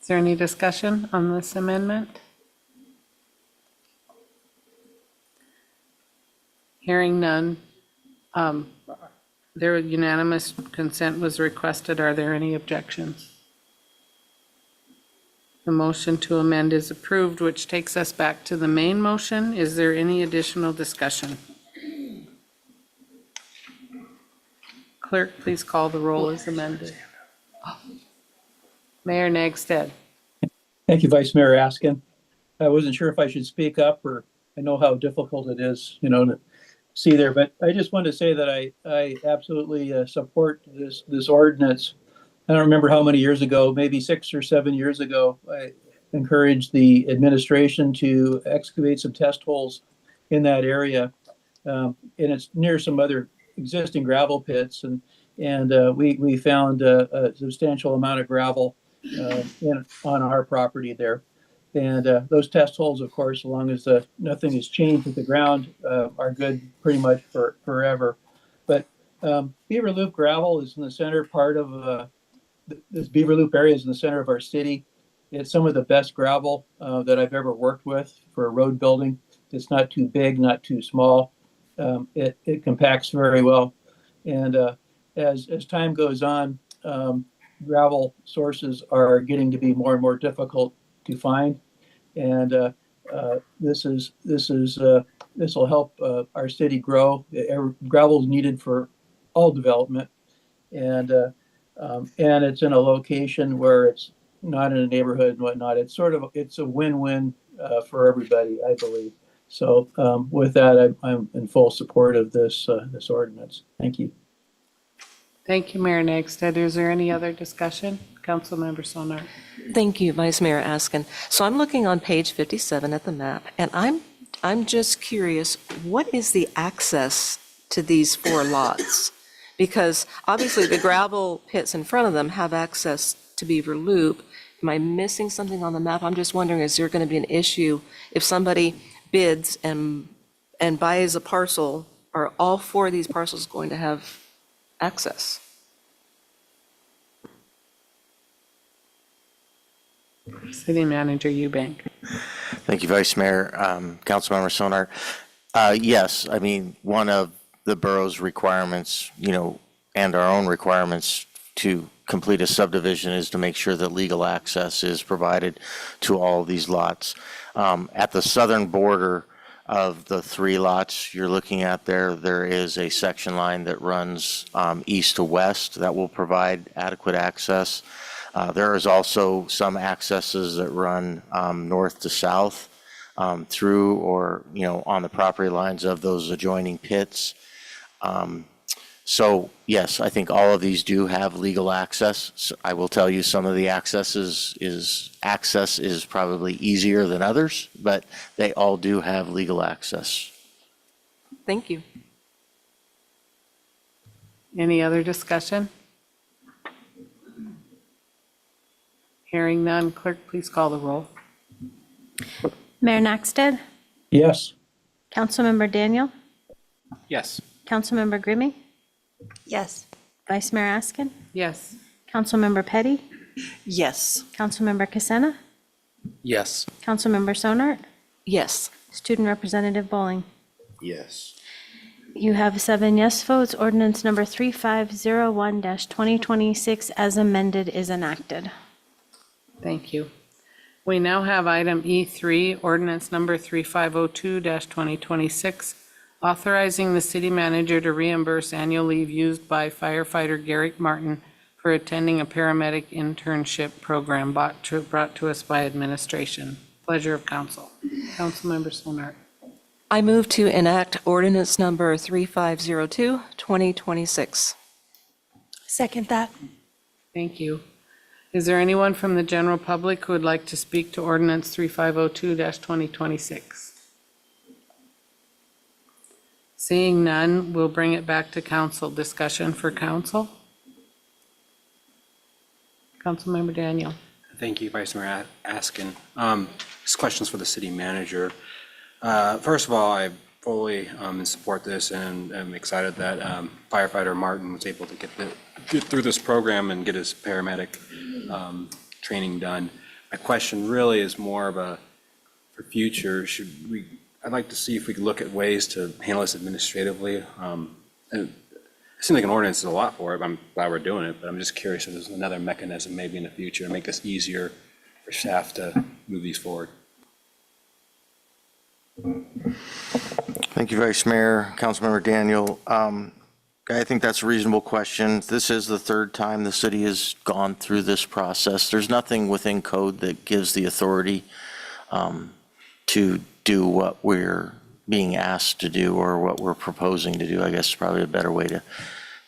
Is there any discussion on this amendment? Hearing none. There unanimous consent was requested. Are there any objections? The motion to amend is approved, which takes us back to the main motion. Is there any additional discussion? Clerk, please call the roll as amended. Mayor Nagstead. Thank you, Vice Mayor Askin. I wasn't sure if I should speak up, or I know how difficult it is, to see there, but I just wanted to say that I absolutely support this ordinance. I don't remember how many years ago, maybe 6 or 7 years ago, I encouraged the administration to excavate some test holes in that area. And it's near some other existing gravel pits, and we found a substantial amount of gravel on our property there. And those test holes, of course, as long as nothing is changed with the ground, are good pretty much forever. But Beaver Loop gravel is in the center part of this Beaver Loop area is in the center of our city. It's some of the best gravel that I've ever worked with for road building. It's not too big, not too small. It compacts very well. And as time goes on, gravel sources are getting to be more and more difficult to find. And this will help our city grow. Gravel is needed for all development. And it's in a location where it's not in a neighborhood and whatnot. It's a win-win for everybody, I believe. So with that, I'm in full support of this ordinance. Thank you. Thank you, Mayor Nagstead. Is there any other discussion? Councilmember Sonar. Thank you, Vice Mayor Askin. So I'm looking on page 57 at the map, and I'm just curious, what is the access to these 4 lots? Because obviously the gravel pits in front of them have access to Beaver Loop. Am I missing something on the map? I'm just wondering, is there going to be an issue if somebody bids and buys a parcel? Are all 4 of these parcels going to have access? City Manager Eubank. Thank you, Vice Mayor. Councilmember Sonar. Yes, I mean, one of the borough's requirements, and our own requirements to complete a subdivision is to make sure that legal access is provided to all of these lots. At the southern border of the 3 lots you're looking at there is a section line that runs east to west that will provide adequate access. There is also some accesses that run north to south through or, on the property lines of those adjoining pits. So yes, I think all of these do have legal access. So I will tell you some of the access is probably easier than others, but they all do have legal access. Thank you. Any other discussion? Hearing none, clerk, please call the roll. Mayor Nagstead, Yes. Councilmember Daniel, Yes. Councilmember Grimmy, Yes. Vice Mayor Askin, Yes. Councilmember Petty, Yes. Councilmember Casena, Yes. Councilmember Sonart, Yes. Student Representative Bowling. Yes. You have 7 yes votes. Ordinance number 3501-2026 as amended is enacted. Thank you. We now have item E3, ordinance number 3502-2026, authorizing the city manager to reimburse annual leave used by firefighter Garrick Martin for attending a paramedic internship program brought to us by administration. Pleasure of council. Councilmember Sonart. I move to enact ordinance number 3502, 2026. Second that. Thank you. Is there anyone from the general public who would like to speak to ordinance 3502-2026? Seeing none, we'll bring it back to council. Discussion for council? Councilmember Daniel. Thank you, Vice Mayor Askin. This question's for the city manager. First of all, I fully support this, and I'm excited that firefighter Martin was able to get through this program and get his paramedic training done. My question really is more of a, for future, I'd like to see if we could look at ways to handle this administratively. And it seems like an ordinance is a lot for it. I'm glad we're doing it, but I'm just curious if there's another mechanism maybe in the future to make this easier for staff to move these forward. Thank you, Vice Mayor, Councilmember Daniel. I think that's a reasonable question. This is the third time the city has gone through this process. There's nothing within code that gives the authority to do what we're being asked to do or what we're proposing to do. I guess is probably a better way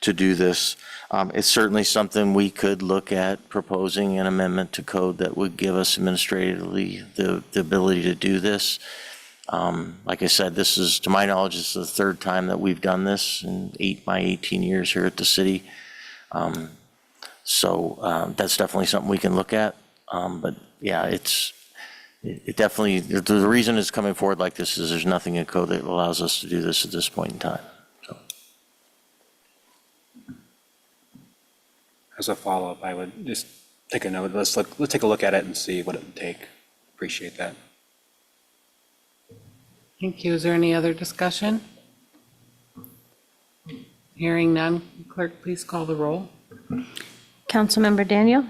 to do this. It's certainly something we could look at proposing an amendment to code that would give us administratively the ability to do this. Like I said, this is, to my knowledge, this is the third time that we've done this in my 18 years here at the city. So that's definitely something we can look at. But yeah, it definitely, the reason it's coming forward like this is there's nothing in code that allows us to do this at this point in time. So. As a follow-up, I would just take a note. Let's take a look at it and see what it would take. Appreciate that. Thank you. Is there any other discussion? Hearing none, clerk, please call the roll. Councilmember Daniel?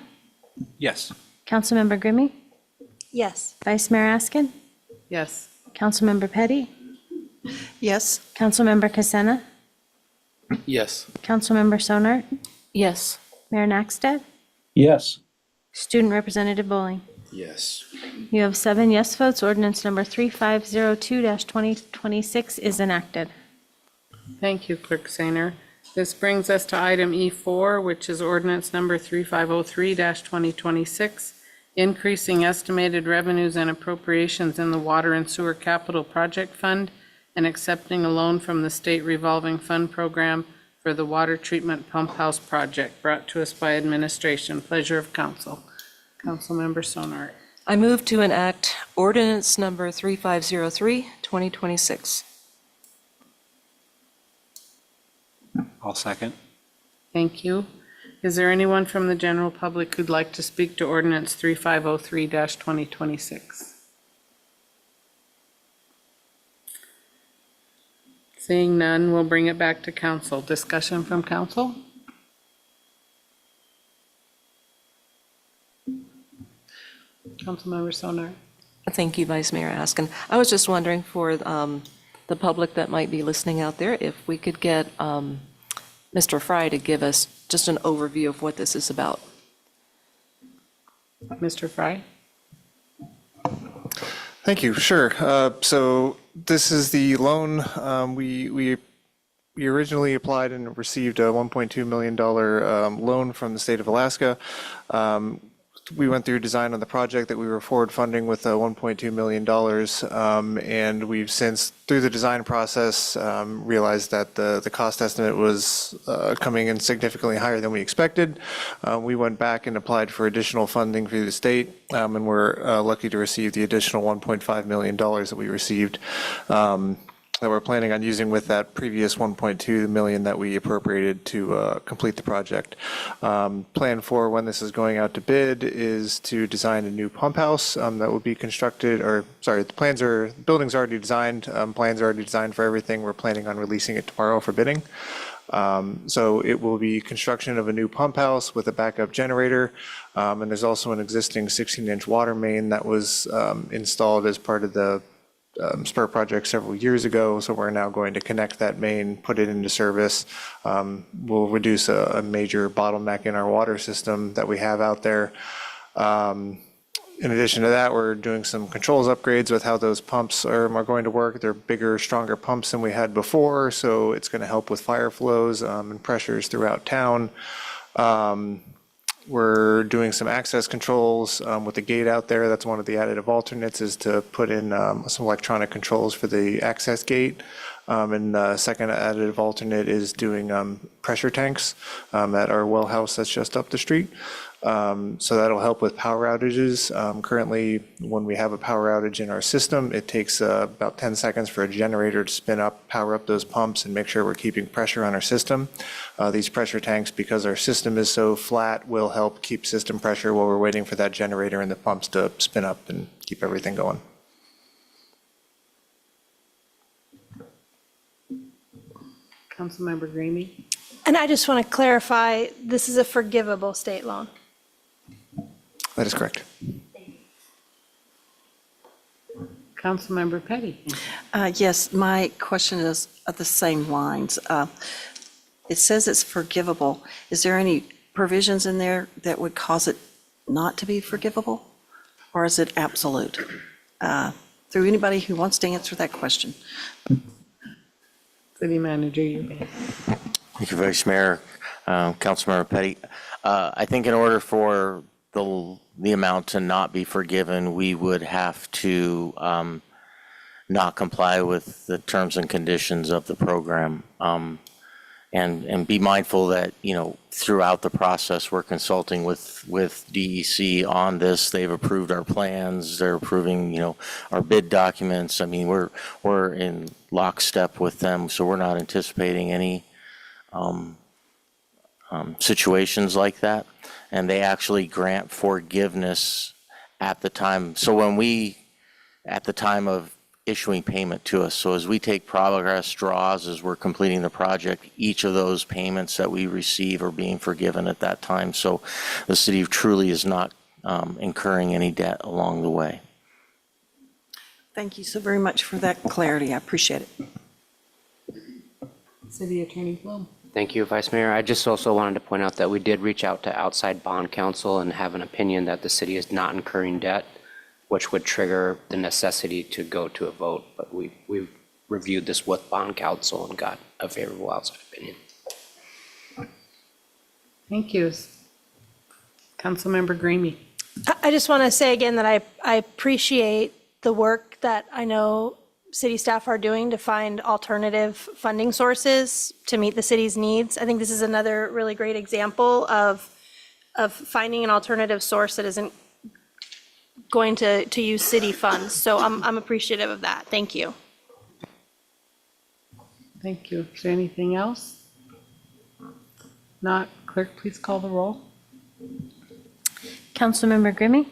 Yes. Councilmember Grimmie? Yes. Vice Mayor Askin? Yes. Councilmember Petty? Yes. Councilmember Casena? Yes. Councilmember Sonart? Yes. Mayor Nakstad? Yes. Student Representative Bowling? Yes. You have 7 yes votes. Ordinance number 3502-2026 is enacted. Thank you, Clerk Sainer. This brings us to item E4, which is ordinance number 3503-2026, increasing estimated revenues and appropriations in the Water and Sewer Capital Project Fund and accepting a loan from the State Revolving Fund Program for the Water Treatment Pump House Project, brought to us by administration. Pleasure of council. Councilmember Sonart. I move to enact ordinance number 3503, 2026. I'll second. Thank you. Is there anyone from the general public who'd like to speak to ordinance 3503-2026? Seeing none, we'll bring it back to council. Discussion from council? Councilmember Sonart. Thank you, Vice Mayor Askin. I was just wondering for the public that might be listening out there, if we could get Mr. Fry to give us just an overview of what this is about. Mr. Fry? Thank you. Sure. So this is the loan. We originally applied and received a $1.2 million loan from the state of Alaska. We went through design on the project that we were forward funding with $1.2 million. And we've since, through the design process, realized that the cost estimate was coming in significantly higher than we expected. We went back and applied for additional funding through the state, and we're lucky to receive the additional $1.5 million that we received. That we're planning on using with that previous 1.2 million that we appropriated to complete the project. Plan for when this is going out to bid is to design a new pump house that will be constructed, or sorry, the building's already designed, plans are already designed for everything. We're planning on releasing it tomorrow for bidding. So it will be construction of a new pump house with a backup generator. And there's also an existing 16-inch water main that was installed as part of the SPUR project several years ago, so we're now going to connect that main, put it into service. We'll reduce a major bottleneck in our water system that we have out there. In addition to that, we're doing some controls upgrades with how those pumps are going to work. They're bigger, stronger pumps than we had before, so it's going to help with fire flows and pressures throughout town. We're doing some access controls with the gate out there. That's one of the additive alternates, is to put in some electronic controls for the access gate. And the second additive alternate is doing pressure tanks at our well house that's just up the street. So that'll help with power outages. Currently, when we have a power outage in our system, it takes about 10 seconds for a generator to spin up, power up those pumps, and make sure we're keeping pressure on our system. These pressure tanks, because our system is so flat, will help keep system pressure while we're waiting for that generator and the pumps to spin up and keep everything going. Councilmember Greenby? And I just want to clarify, this is a forgivable state loan. That is correct. Councilmember Petty? Yes, my question is at the same lines. It says it's forgivable. Is there any provisions in there that would cause it not to be forgivable? Or is it absolute? Through anybody who wants to answer that question. City Manager Eubank? Thank you, Vice Mayor. Councilmember Petty. I think in order for the amount to not be forgiven, we would have to not comply with the terms and conditions of the program. And be mindful that, you know, throughout the process, we're consulting with DEC on this. They've approved our plans. They're approving, you know, our bid documents. I mean, we're in lockstep with them, so we're not anticipating any situations like that. And they actually grant forgiveness at the time. So at the time of issuing payment to us. So as we take progress draws, as we're completing the project, each of those payments that we receive are being forgiven at that time. So the city truly is not incurring any debt along the way. Thank you so very much for that clarity. I appreciate it. City Attorney Plum? Thank you, Vice Mayor. I just also wanted to point out that we did reach out to outside bond counsel and have an opinion that the city is not incurring debt, which would trigger the necessity to go to a vote. But we reviewed this with bond counsel and got a favorable outside opinion. Thank you. Councilmember Greenby? I just want to say again that I appreciate the work that I know city staff are doing to find alternative funding sources to meet the city's needs. I think this is another really great example of finding an alternative source that isn't going to use city funds. So I'm appreciative of that. Thank you. Thank you. Is there anything else? Not, clerk, please call the roll. Councilmember Grimmy?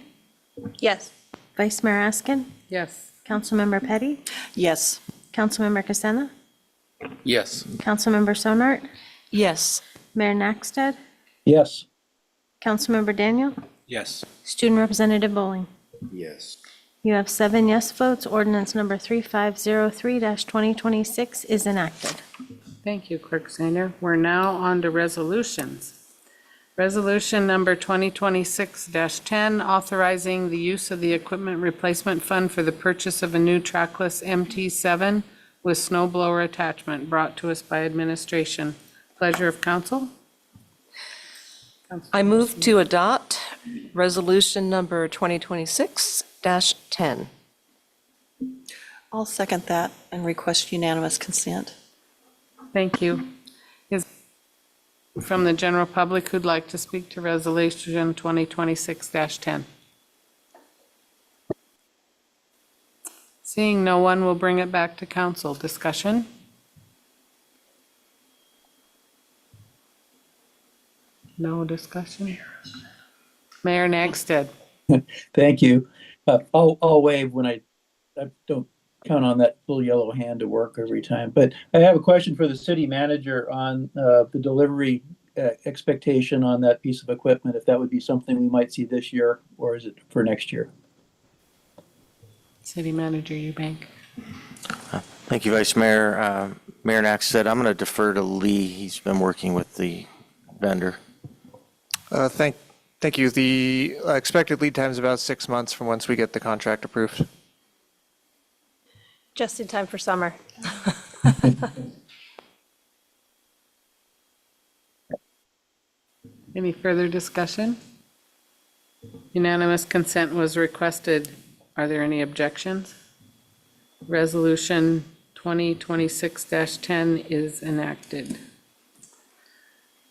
Yes. Vice Mayor Askin? Yes. Councilmember Petty? Yes. Councilmember Casena? Yes. Councilmember Sonart? Yes. Mayor Nakstad? Yes. Councilmember Daniel? Yes. Student Representative Bowling? Yes. You have 7 yes votes. Ordinance number 3503-2026 is enacted. Thank you, Clerk Sander. We're now on to resolutions. Resolution number 2026-10, authorizing the use of the Equipment Replacement Fund for the purchase of a new trackless MT7 with snow blower attachment, brought to us by administration. Pleasure of council. I move to adopt resolution number 2026-10. I'll second that and request unanimous consent. Thank you. Is from the general public who'd like to speak to resolution 2026-10? Seeing no one, will bring it back to council. Discussion? No discussion? Mayor Nagstead. Thank you. I'll wave when I don't count on that little yellow hand to work every time. But I have a question for the city manager on the delivery expectation on that piece of equipment, if that would be something we might see this year, or is it for next year? City Manager Eubank. Thank you, Vice Mayor. Mayor Nakstad, I'm going to defer to Lee. He's been working with the vendor. Thank you. The expected lead time is about 6 months from once we get the contract approved. Just in time for summer. Any further discussion? Unanimous consent was requested. Are there any objections? Resolution 2026-10 is enacted.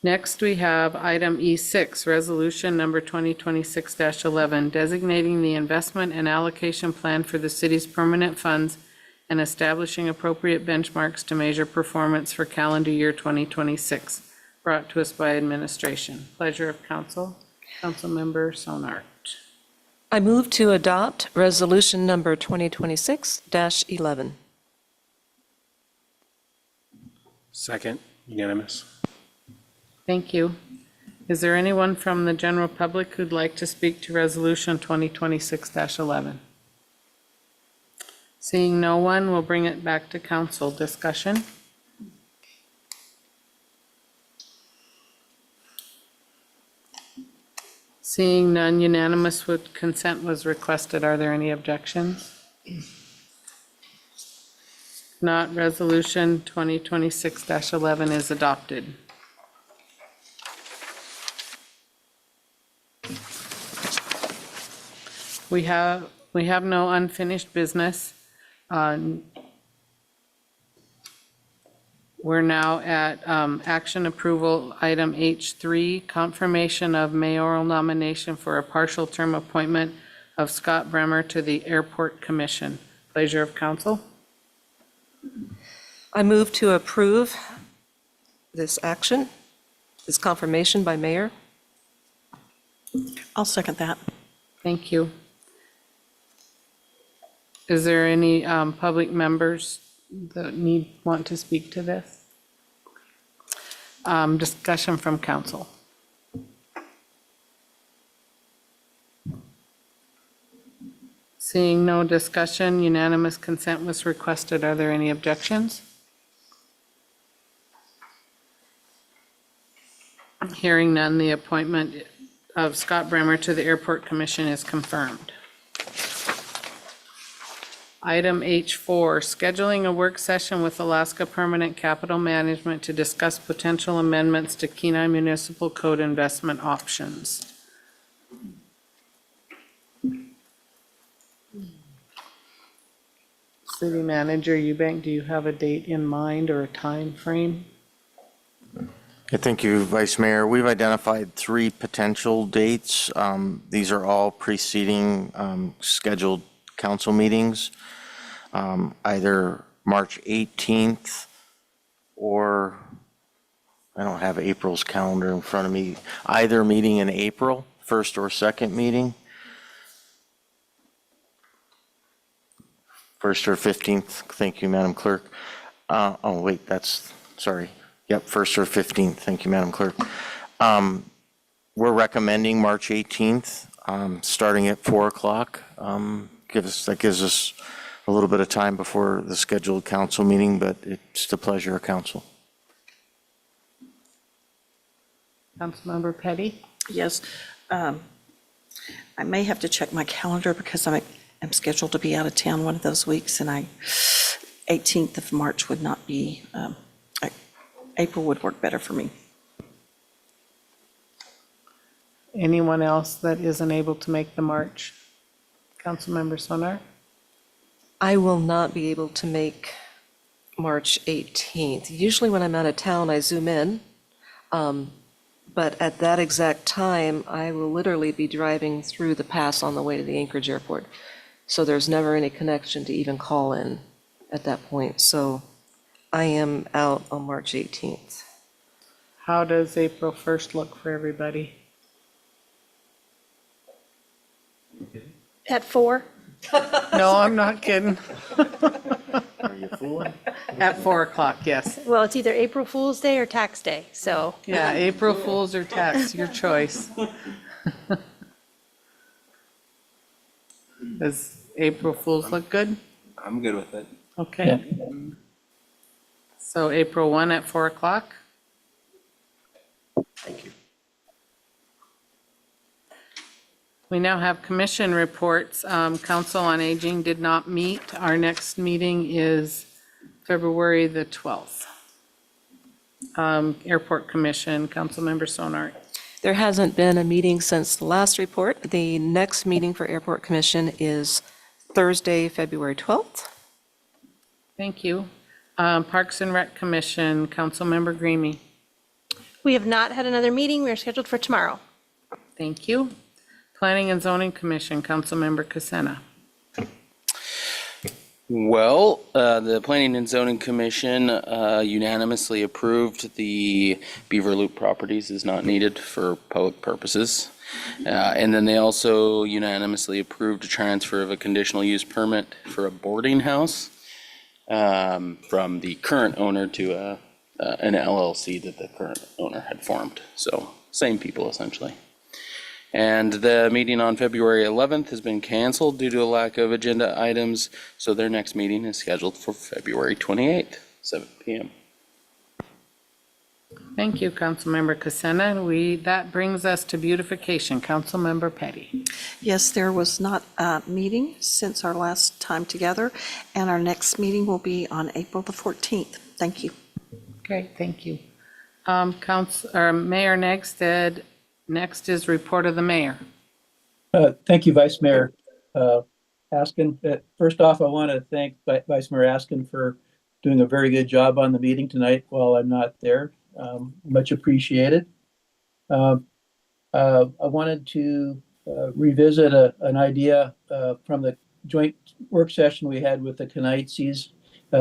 Next, we have item E6, resolution number 2026-11, designating the investment and allocation plan for the city's permanent funds and establishing appropriate benchmarks to measure performance for calendar year 2026, brought to us by administration. Pleasure of council. Councilmember Sonart. I move to adopt resolution number 2026-11. Second, unanimous. Thank you. Is there anyone from the general public who'd like to speak to resolution 2026-11? Seeing no one, we'll bring it back to council discussion. Seeing none, unanimous with consent was requested. Are there any objections? Not, resolution 2026-11 is adopted. We have no unfinished business. We're now at action approval, item H3, confirmation of mayoral nomination for a partial term appointment of Scott Bremer to the Airport Commission. Pleasure of council. I move to approve this action, this confirmation by mayor. I'll second that. Thank you. Is there any public members that want to speak to this? Discussion from council. Seeing no discussion, unanimous consent was requested. Are there any objections? Hearing none, the appointment of Scott Bremer to the Airport Commission is confirmed. Item H4, scheduling a work session with Alaska Permanent Capital Management to discuss potential amendments to Kenai Municipal Code investment options. City Manager Eubank, do you have a date in mind or a time frame? Thank you, Vice Mayor. We've identified 3 potential dates. These are all preceding scheduled council meetings, either March 18th or, I don't have April's calendar in front of me, either meeting in April, first or second meeting. First or 15th, thank you, Madam Clerk. Oh, wait, sorry. Yep, first or 15th, thank you, Madam Clerk. We're recommending March 18th, starting at 4 o'clock. That gives us a little bit of time before the scheduled council meeting, but it's the pleasure of council. Councilmember Petty? Yes. I may have to check my calendar because I'm scheduled to be out of town one of those weeks, and 18th of March would not be, April would work better for me. Anyone else that isn't able to make the March? Councilmember Sonar? I will not be able to make March 18th. Usually when I'm out of town, I zoom in. But at that exact time, I will literally be driving through the pass on the way to the Anchorage Airport. So there's never any connection to even call in at that point. So I am out on March 18th. How does April 1st look for everybody? At 4? No, I'm not kidding. Are you fooling? At 4 o'clock, yes. Well, it's either April Fool's Day or tax day, so. Yeah, April Fools or tax, your choice. Does April Fools look good? I'm good with it. Okay. So April 1 at 4 o'clock? Thank you. We now have commission reports. Council on Aging did not meet. Our next meeting is February the 12th. Airport Commission, Councilmember Sonart. There hasn't been a meeting since the last report. The next meeting for Airport Commission is Thursday, February 12th. Thank you. Parks and Rec Commission, Councilmember Greenie. We have not had another meeting. We are scheduled for tomorrow. Thank you. Planning and Zoning Commission, Councilmember Casena. Well, the Planning and Zoning Commission unanimously approved the Beaver Loop properties is not needed for public purposes. And then they also unanimously approved a transfer of a conditional use permit for a boarding house from the current owner to an LLC that the current owner had formed. So same people essentially. And the meeting on February 11th has been canceled due to a lack of agenda items. So their next meeting is scheduled for February 28th, 7 p.m. Thank you, Councilmember Casena. That brings us to beautification. Councilmember Petty. Yes, there was not a meeting since our last time together, and our next meeting will be on April the 14th. Thank you. Great, thank you. Mayor Negstead, next is report of the mayor. Thank you, Vice Mayor Askin. First off, I want to thank Vice Mayor Askin for doing a very good job on the meeting tonight while I'm not there. Much appreciated. I wanted to revisit an idea from the joint work session we had with the Kenites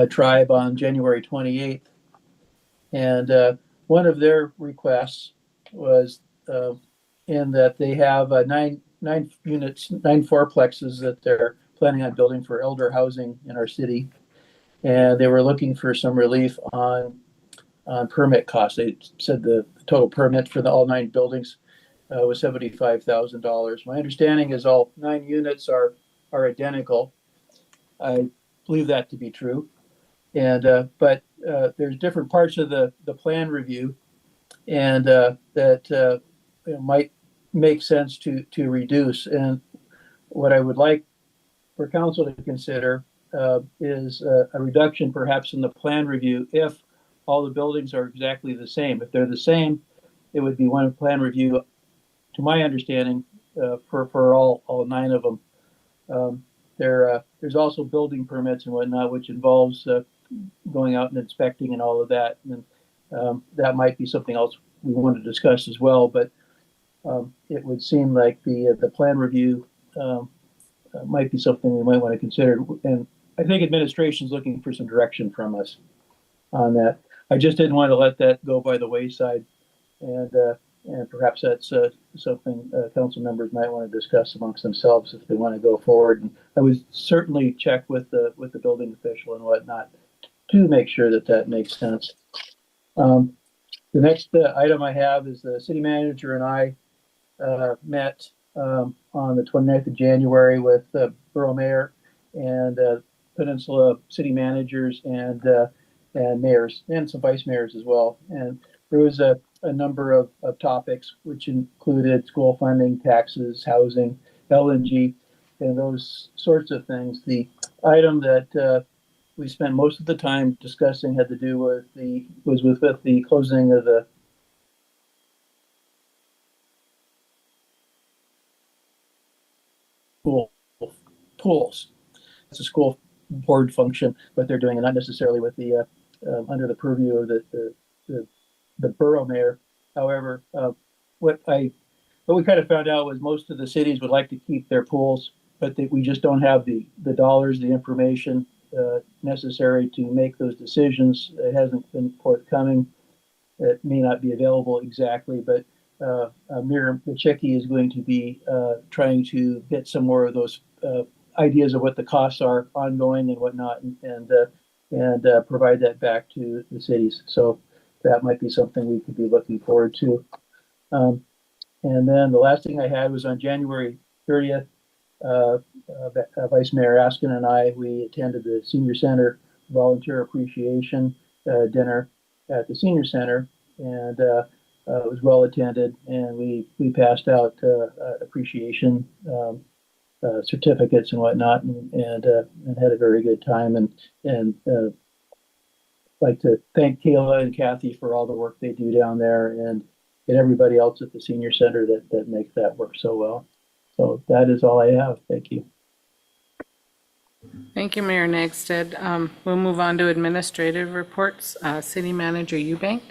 tribe on January 28th. And one of their requests was in that they have nine units, 9 fourplexes that they're planning on building for elder housing in our city. And they were looking for some relief on permit costs. They said the total permit for all 9 buildings was $75,000. My understanding is all 9 units are identical. I believe that to be true. And but there's different parts of the plan review, and that might make sense to reduce. And what I would like for council to consider is a reduction perhaps in the plan review if all the buildings are exactly the same. If they're the same, it would be one plan review, to my understanding, for all 9 of them. There's also building permits and whatnot, which involves going out and inspecting and all of that. And that might be something else we want to discuss as well. But it would seem like the plan review might be something we might want to consider. And I think administration's looking for some direction from us on that. I just didn't want to let that go by the wayside, and perhaps that's something council members might want to discuss amongst themselves if they want to go forward. And I would certainly check with the building official and whatnot to make sure that makes sense. The next item I have is the city manager and I met on the 29th of January with the borough mayor and Peninsula city managers and mayors and some vice mayors as well. And there was a number of topics, which included school funding, taxes, housing, LNG, and those sorts of things. The item that we spent most of the time discussing had to do with the closing of the school pools. It's a school board function, but they're doing it not necessarily with the under the purview of the borough mayor. However, what we kind of found out was most of the cities would like to keep their pools, but we just don't have the dollars, the information necessary to make those decisions. It hasn't been forthcoming. It may not be available exactly, but Miriam Machecki is going to be trying to get some more of those ideas of what the costs are ongoing and whatnot, and provide that back to the cities. So that might be something we could be looking forward to. And then the last thing I had was on January 30th, Vice Mayor Askin and we attended the Senior Center Volunteer Appreciation Dinner at the Senior Center, and it was well attended, and we passed out appreciation certificates and whatnot, and had a very good time, and like to thank Kayla and Kathy for all the work they do down there, and everybody else at the Senior Center that makes that work so well. So that is all I have. Thank you. Thank you, Mayor Nagstead. We'll move on to administrative reports. City Manager Eubank.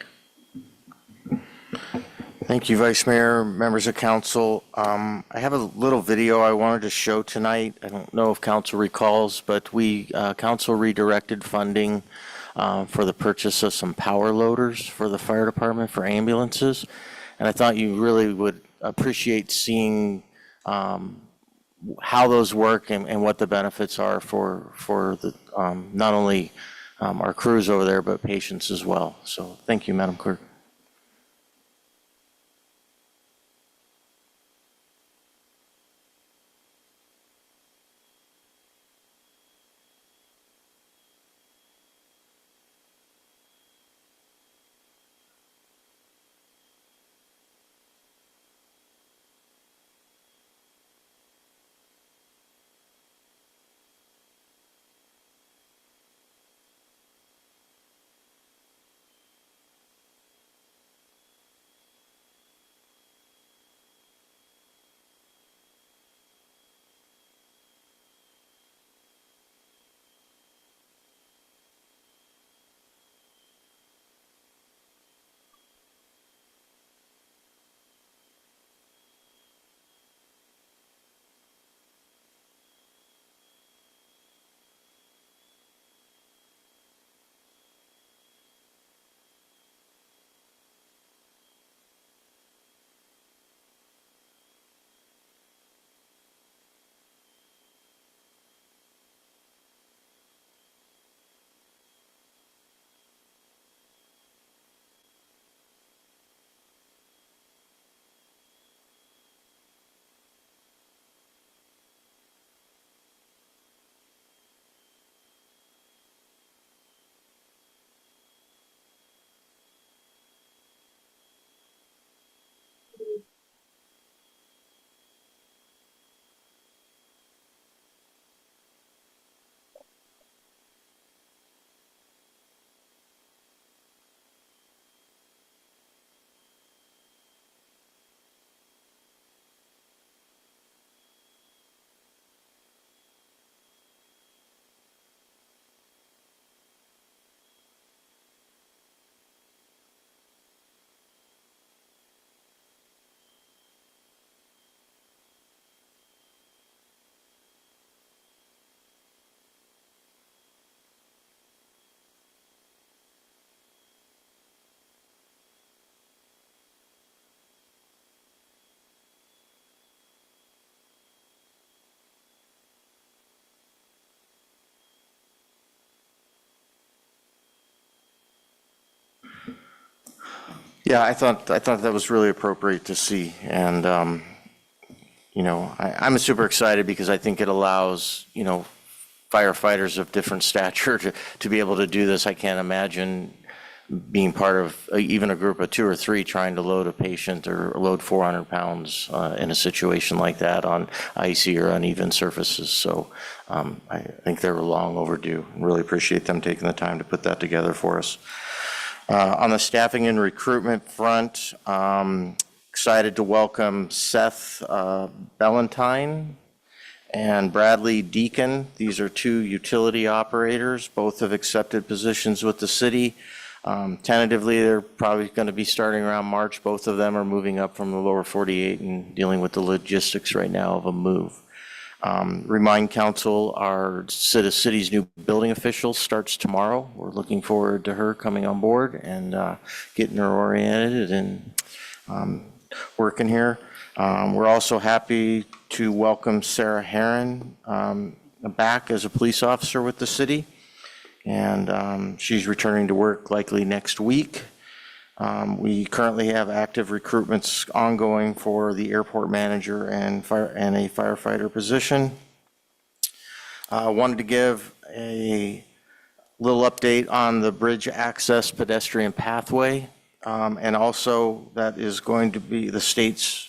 Thank you, Vice Mayor, members of council. I have a little video I wanted to show tonight. I don't know if council recalls, but council redirected funding for the purchase of some power loaders for the fire department for ambulances. And I thought you really would appreciate seeing how those work and what the benefits are for the not only our crews over there, but patients as well. So thank you, Madam Clerk. Yeah, I thought that was really appropriate to see, and I'm super excited because I think it allows firefighters of different stature to be able to do this. I can't imagine being part of even a group of 2 or 3 trying to load a patient or load 400 pounds in a situation like that on icy or uneven surfaces. So I think they were long overdue. Really appreciate them taking the time to put that together for us. On the staffing and recruitment front, excited to welcome Seth Ballantine and Bradley Deacon. These are 2 utility operators. Both have accepted positions with the city. Tentatively, they're probably going to be starting around March. Both of them are moving up from the lower 48 and dealing with the logistics right now of a move. Remind council, our city's new building official starts tomorrow. We're looking forward to her coming on board and getting her oriented and working here. We're also happy to welcome Sarah Heron back as a police officer with the city. And she's returning to work likely next week. We currently have active recruitments ongoing for the airport manager and a firefighter position. Wanted to give a little update on the bridge access pedestrian pathway. And also that is going to be the state's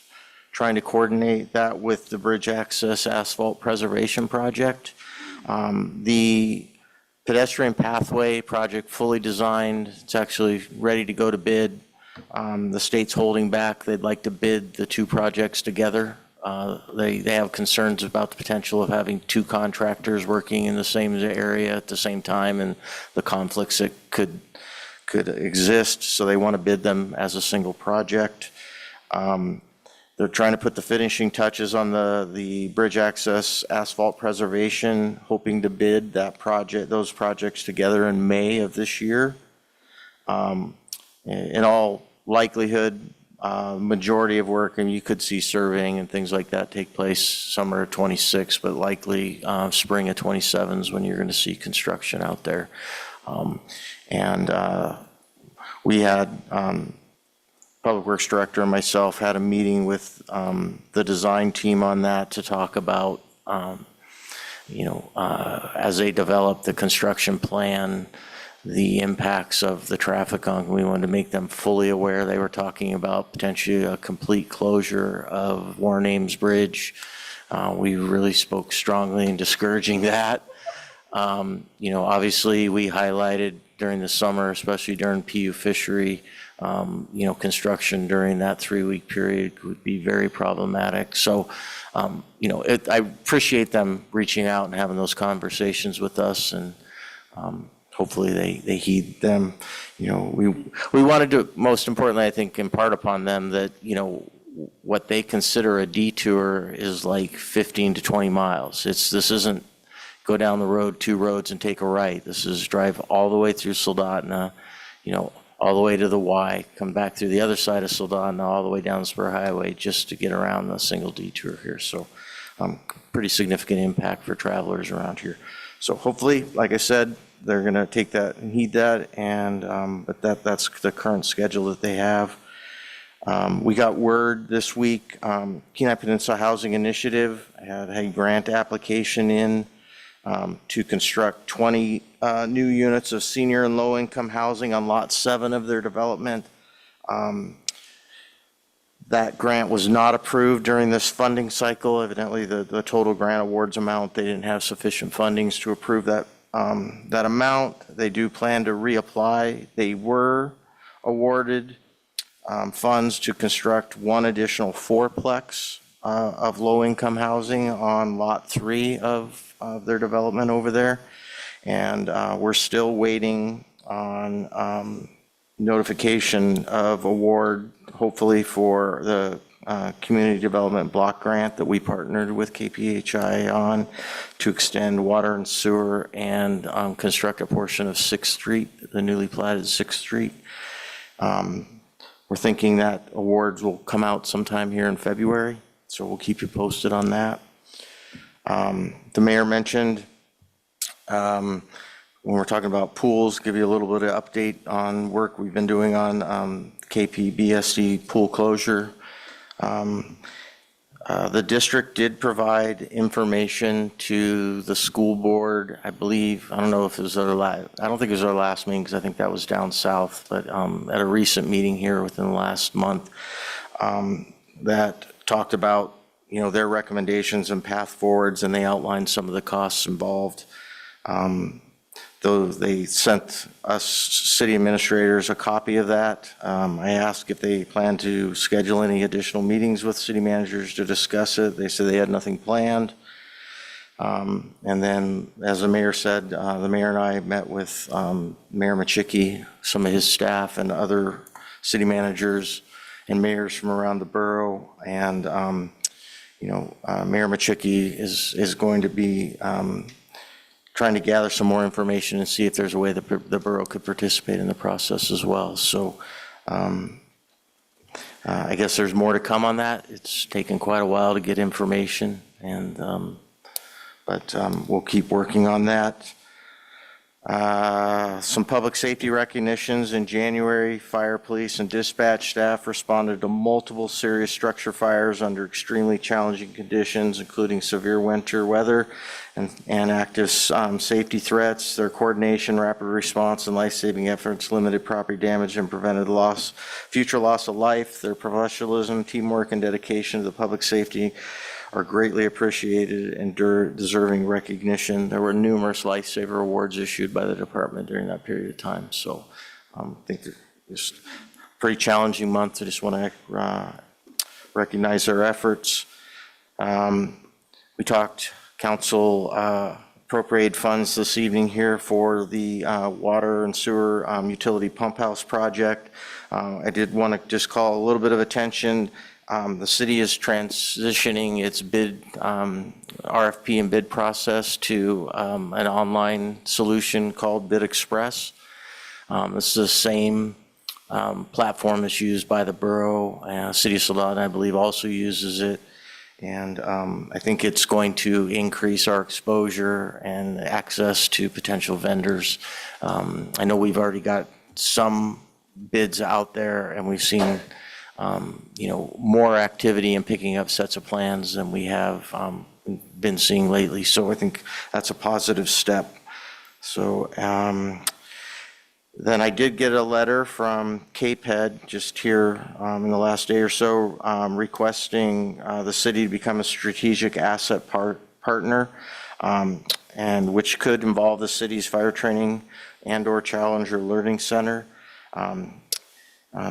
trying to coordinate that with the bridge access asphalt preservation project. The pedestrian pathway project fully designed. It's actually ready to go to bid. The state's holding back. They'd like to bid the 2 projects together They have concerns about the potential of having two contractors working in the same area at the same time and the conflicts that could exist, so they want to bid them as a single project. They're trying to put the finishing touches on the bridge access asphalt preservation, hoping to bid those projects together in May of this year. In all likelihood, majority of work, and you could see surveying and things like that take place summer of '26, but likely spring of '27 is when you're going to see construction out there. We had, Public Works Director and myself had a meeting with the design team on that to talk about, as they develop the construction plan, the impacts of the traffic on, we wanted to make them fully aware. They were talking about potentially a complete closure of Warren Ames Bridge. We really spoke strongly in discouraging that. Obviously we highlighted during the summer, especially during PU fishery, construction during that 3-week period would be very problematic. So, I appreciate them reaching out and having those conversations with us, and hopefully they heed them. We wanted to, most importantly, I think, impart upon them that, what they consider a detour is like 15 to 20 miles. This isn't go down the road, 2 roads and take a right. This is drive all the way through Soldotna, all the way to the Y, come back through the other side of Soldotna, all the way down the Spur Highway just to get around the single detour here. So pretty significant impact for travelers around here. So hopefully, like I said, they're going to take that and heed that, and but that's the current schedule that they have. We got word this week, Kenai Peninsula Housing Initiative had a grant application in to construct 20 new units of senior and low-income housing on Lot 7 of their development. That grant was not approved during this funding cycle. Evidently, the total grant awards amount, they didn't have sufficient fundings to approve that amount. They do plan to reapply. They were awarded funds to construct one additional fourplex of low-income housing on Lot 3 of their development over there. And we're still waiting on notification of award, hopefully for the community development block grant that we partnered with KPHI on to extend water and sewer and construct a portion of 6th Street, the newly platted 6th Street. We're thinking that awards will come out sometime here in February, so we'll keep you posted on that. The mayor mentioned, when we're talking about pools, give you a little bit of update on work we've been doing on KPBSD pool closure. The district did provide information to the school board, I believe. I don't know if it was I don't think it was our last meeting, because I think that was down south, but at a recent meeting here within the last month, that talked about their recommendations and path forwards, and they outlined some of the costs involved. Though they sent us city administrators a copy of that. I asked if they plan to schedule any additional meetings with city managers to discuss it. They said they had nothing planned. And then, as the mayor said, the mayor and I met with Mayor Machicki, some of his staff, and other city managers and mayors from around the borough. And Mayor Machicki is going to be trying to gather some more information and see if there's a way that the borough could participate in the process as well. So I guess there's more to come on that. It's taken quite a while to get information, and but we'll keep working on that. Some public safety recognitions in January. Fire, police, and dispatch staff responded to multiple serious structure fires under extremely challenging conditions, including severe winter weather and active safety threats. Their coordination, rapid response, and life-saving efforts limited property damage and prevented future loss of life. Their professionalism, teamwork, and dedication to the public safety are greatly appreciated and deserving recognition. There were numerous Lifesaver Awards issued by the department during that period of time. So I think it's a pretty challenging month. I just want to recognize their efforts. We talked, council appropriate funds this evening here for the water and sewer utility pump house project. I did want to just call a little bit of attention. The city is transitioning its bid, RFP and bid process to an online solution called Bid Express. This is the same platform that's used by the borough. City of Salina, I believe, also uses it. And I think it's going to increase our exposure and access to potential vendors. I know we've already got some bids out there, and we've seen, more activity in picking up sets of plans than we have been seeing lately. So I think that's a positive step. So then I did get a letter from CAPED just here in the last day or so requesting the city to become a strategic asset partner, and which could involve the city's fire training and/or Challenger Learning Center.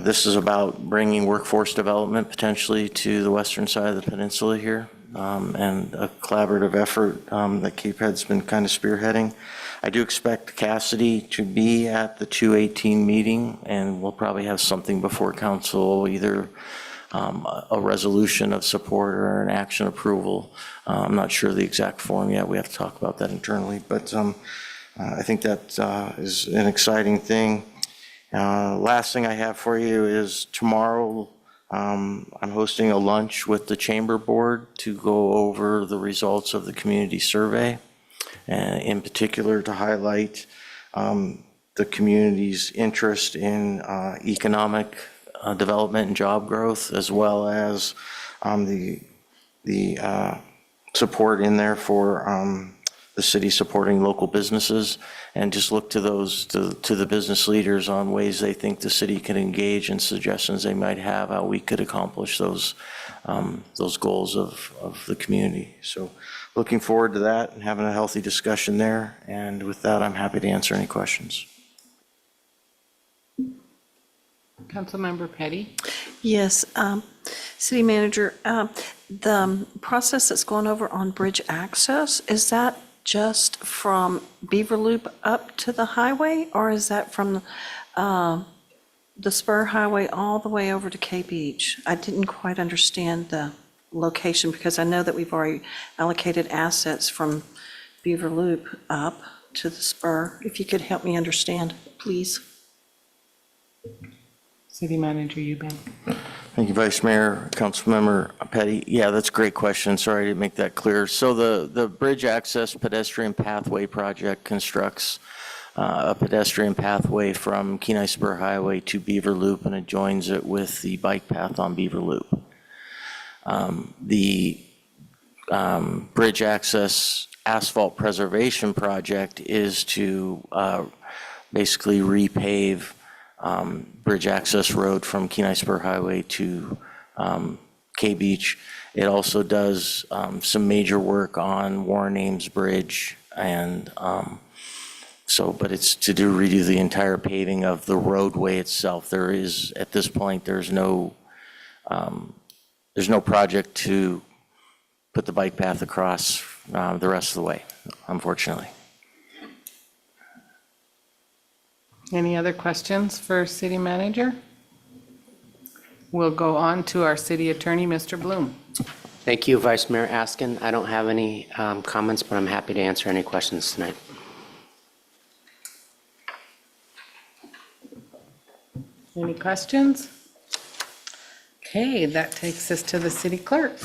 This is about bringing workforce development potentially to the western side of the peninsula here, and a collaborative effort that CAPED's been kind of spearheading. I do expect Cassidy to be at the 2/18 meeting, and we'll probably have something before council, either a resolution of support or an action approval. I'm not sure the exact form yet. We have to talk about that internally, but I think that is an exciting thing. Last thing I have for you is tomorrow I'm hosting a lunch with the Chamber Board to go over the results of the community survey, and in particular to highlight the community's interest in economic development and job growth, as well as the support in there for the city supporting local businesses, and just look to the business leaders on ways they think the city can engage and suggestions they might have how we could accomplish those goals of the community. So looking forward to that and having a healthy discussion there. And with that, I'm happy to answer any questions. Councilmember Petty? Yes, City Manager, the process that's going over on bridge access, is that just from Beaver Loop up to the highway, or is that from the Spur Highway all the way over to K Beach? I didn't quite understand the location, because I know that we've already allocated assets from Beaver Loop up to the Spur. If you could help me understand, please. City Manager Eubank. Thank you, Vice Mayor. Councilmember Petty. Yeah, that's a great question. Sorry I didn't make that clear. So the Bridge Access Pedestrian Pathway Project constructs a pedestrian pathway from Kenai Spur Highway to Beaver Loop, and it joins it with the bike path on Beaver Loop. The Bridge Access Asphalt Preservation Project is to basically repave Bridge Access Road from Kenai Spur Highway to K Beach. It also does some major work on Warren Ames Bridge, and but it's to redo the entire paving of the roadway itself. There is, at this point, there's no project to put the bike path across the rest of the way, unfortunately. Any other questions for City Manager? We'll go on to our City Attorney, Mr. Bloom. Thank you, Vice Mayor Askin. I don't have any comments, but I'm happy to answer any questions tonight. Any questions? Okay, that takes us to the City Clerk.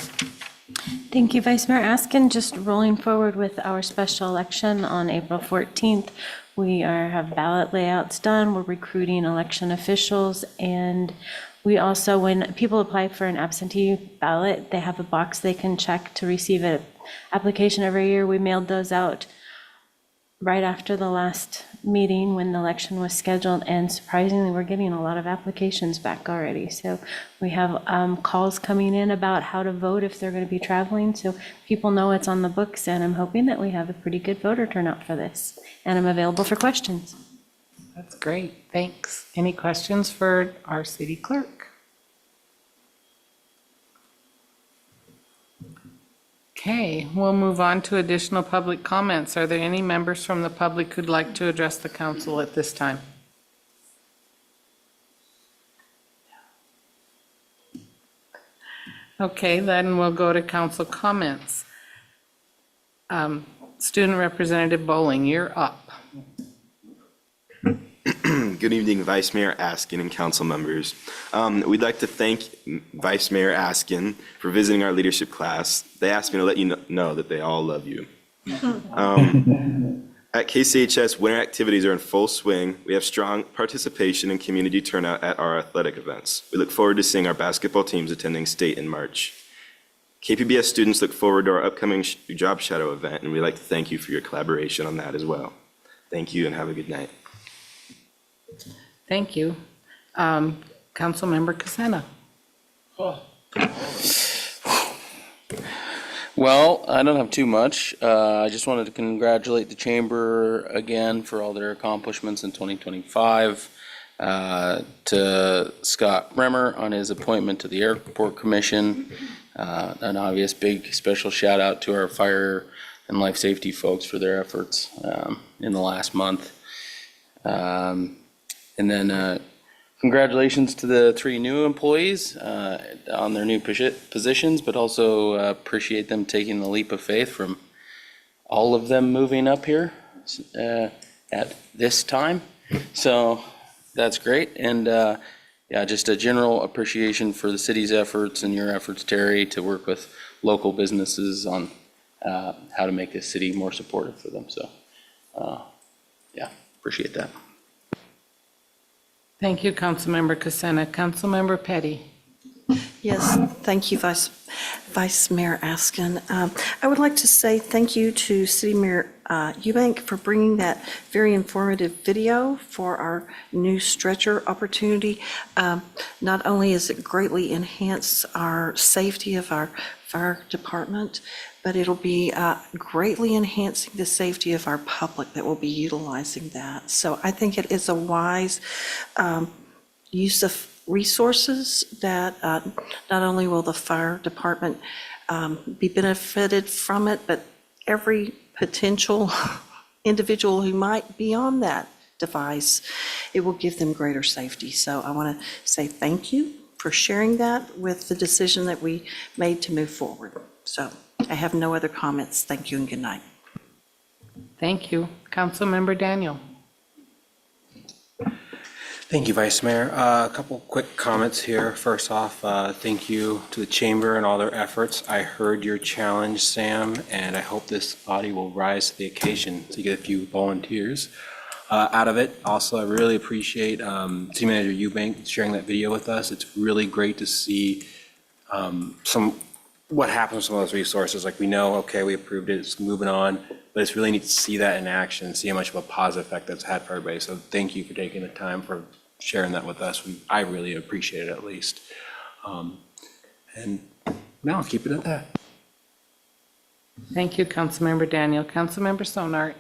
Thank you, Vice Mayor Askin. Just rolling forward with our special election on April 14th. We have ballot layouts done. We're recruiting election officials, and we also, when people apply for an absentee ballot, they have a box they can check to receive an application every year. We mailed those out right after the last meeting when the election was scheduled, and surprisingly, we're getting a lot of applications back already. So we have calls coming in about how to vote if they're going to be traveling, so people know it's on the books, and I'm hoping that we have a pretty good voter turnout for this, and I'm available for questions. That's great, thanks. Any questions for our City Clerk? Okay, we'll move on to additional public comments. Are there any members from the public who'd like to address the council at this time? Okay, then we'll go to council comments. Student Representative Bowling, you're up. Good evening, Vice Mayor Askin and council members. We'd like to thank Vice Mayor Askin for visiting our leadership class. They asked me to let you know that they all love you. At KCHS, winter activities are in full swing. We have strong participation and community turnout at our athletic events. We look forward to seeing our basketball teams attending state in March. KPBS students look forward to our upcoming Job Shadow event, and we'd like to thank you for your collaboration on that as well. Thank you and have a good night. Thank you. Councilmember Casena. Well, I don't have too much. I just wanted to congratulate the chamber again for all their accomplishments in 2025. To Scott Bremer on his appointment to the Airport Commission. An obvious big special shout out to our fire and life safety folks for their efforts in the last month. And then congratulations to the 3 new employees on their new positions, but also appreciate them taking the leap of faith from all of them moving up here at this time. So that's great. And yeah, just a general appreciation for the city's efforts and your efforts, Terry, to work with local businesses on how to make this city more supportive for them. So yeah, appreciate that. Thank you, Councilmember Casena. Councilmember Petty. Yes, thank you, Vice Mayor Askin. I would like to say thank you to City Mayor Eubank for bringing that very informative video for our new stretcher opportunity. Not only is it greatly enhance our safety of our fire department, but it'll be greatly enhancing the safety of our public that will be utilizing that. So I think it is a wise use of resources that not only will the fire department be benefited from it, but every potential individual who might be on that device, it will give them greater safety. So I want to say thank you for sharing that with the decision that we made to move forward. So I have no other comments. Thank you and good night. Thank you. Councilmember Daniel. Thank you, Vice Mayor. A couple quick comments here. First off, thank you to the chamber and all their efforts. I heard your challenge, Sam, and I hope this body will rise to the occasion to get a few volunteers out of it. Also, I really appreciate City Manager Eubank sharing that video with us. It's really great to see what happens with some of those resources. Like, we know, okay, we approved it, it's moving on, but it's really neat to see that in action, see how much of a positive effect that's had for everybody. So thank you for taking the time for sharing that with us. I really appreciate it, at least. And now I'll keep it at that. Thank you, Councilmember Daniel. Councilmember Sonart.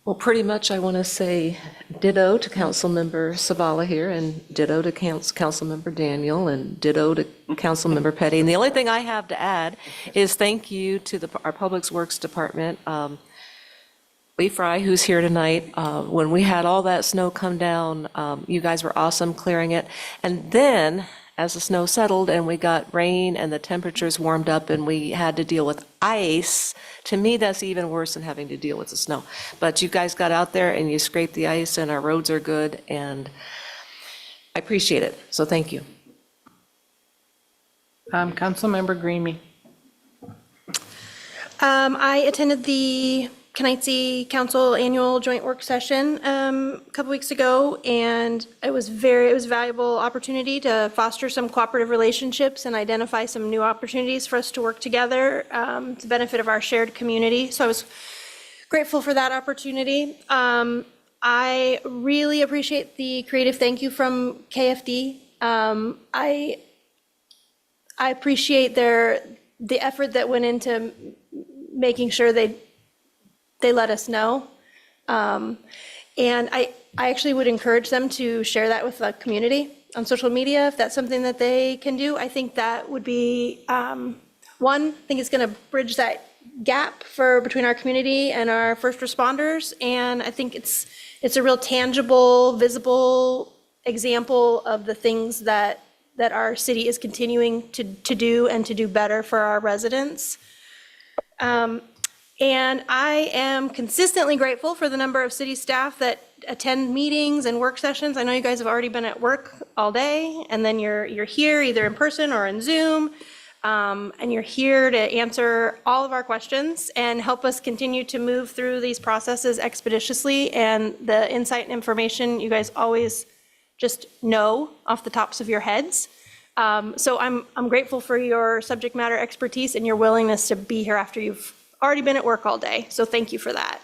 Well, pretty much I want to say ditto to Councilmember Savala here, and ditto to Councilmember Daniel, and ditto to Councilmember Petty. And the only thing I have to add is thank you to our Public Works Department. Lee Fry, who's here tonight, when we had all that snow come down, you guys were awesome clearing it. And then, as the snow settled and we got rain and the temperatures warmed up and we had to deal with ice, to me, that's even worse than having to deal with the snow. But you guys got out there and you scraped the ice and our roads are good, and I appreciate it. So thank you. Councilmember Greenme. I attended the Kenaitze Council Annual Joint Work Session a couple weeks ago, and it was a valuable opportunity to foster some cooperative relationships and identify some new opportunities for us to work together to the benefit of our shared community. So I was grateful for that opportunity. I really appreciate the creative thank you from KFD. I appreciate the effort that went into making sure they let us know. And I actually would encourage them to share that with the community on social media, if that's something that they can do. I think that would be One, I think it's going to bridge that gap between our community and our first responders. And I think it's a real tangible, visible example of the things that our city is continuing to do and to do better for our residents. And I am consistently grateful for the number of city staff that attend meetings and work sessions. I know you guys have already been at work all day, and then you're here either in person or in Zoom, and you're here to answer all of our questions and help us continue to move through these processes expeditiously. And the insight and information you guys always just know off the tops of your heads. So I'm grateful for your subject matter expertise and your willingness to be here after you've already been at work all day. So thank you for that.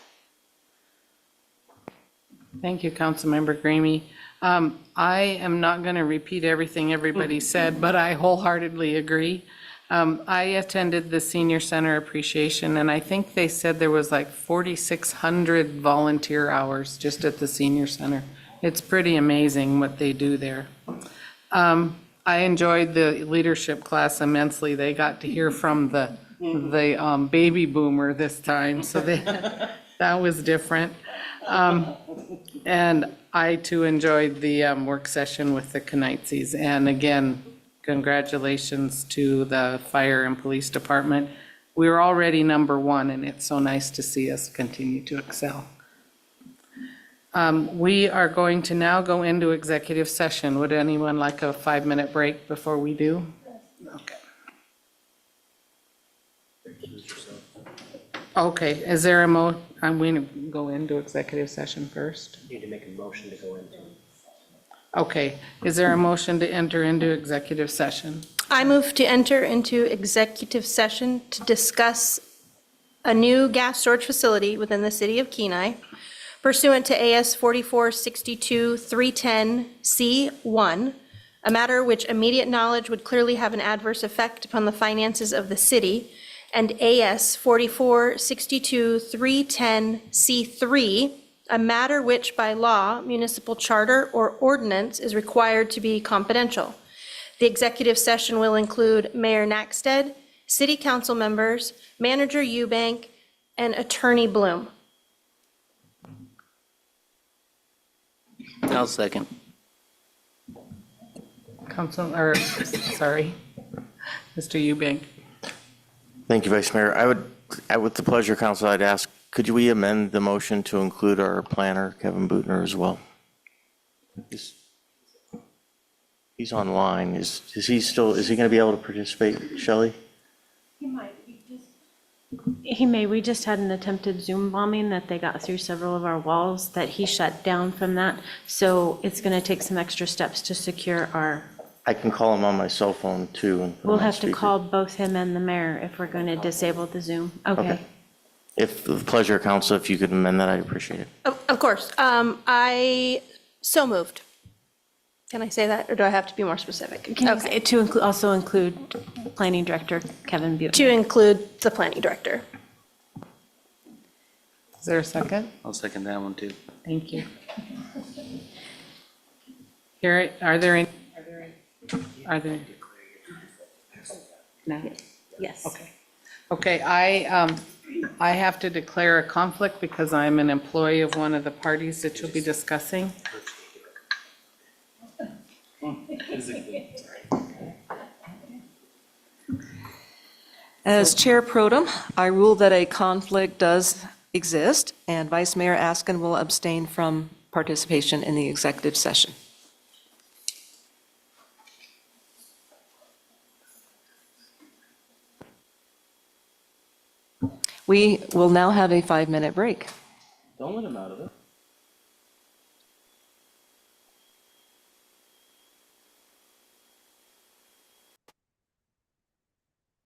Thank you, Councilmember Gramey. I am not going to repeat everything everybody said, but I wholeheartedly agree. I attended the Senior Center Appreciation, and I think they said there was like 4,600 volunteer hours just at the Senior Center. It's pretty amazing what they do there. I enjoyed the leadership class immensely. They got to hear from the baby boomer this time, so that was different. And I too enjoyed the work session with the Knightsies. And again, congratulations to the fire and police department. We were already #1, and it's so nice to see us continue to excel. We are going to now go into executive session. Would anyone like a 5-minute break before we do? Okay. Okay, is there I'm going to go into executive session first. Need to make a motion to go into. Okay, is there a motion to enter into executive session? I move to enter into executive session to discuss a new gas storage facility within the city of Kenai pursuant to AS 4462-310C1, a matter which immediate knowledge would clearly have an adverse effect upon the finances of the city, and AS 4462-310C3, a matter which by law, municipal charter, or ordinance is required to be confidential. The executive session will include Mayor Nackstead, city council members, Manager Eubank, and Attorney Bloom. I'll second. Mr. Eubank. Thank you, Vice Mayor. With the pleasure, Council, I'd ask, could we amend the motion to include our planner, Kevin Bootner, as well? He's online. Is he going to be able to participate, Shelley? He may. We just had an attempted Zoom bombing that they got through several of our walls that he shut down from that. So it's going to take some extra steps to secure our. I can call him on my cell phone too. And We'll on my have to speaker. call both him and the mayor if we're going to disable the Zoom. Okay. If the pleasure, Council, if you could amend that, I'd appreciate it. Of course. I so moved. Can I say that, or do I have to be more specific? Okay. To also include Planning Director Kevin Butte. To include the planning director. Is there a second? I'll second that one too. Thank you. Here, are there any? No? Yes. Okay. Okay, I have to declare a conflict because I'm an employee of one of the parties that you'll be discussing. As Chair Pro Tem, I rule that a conflict does exist, and Vice Mayor Askin will abstain from participation in the executive session. We will now have a 5-minute break. Don't let him out of it.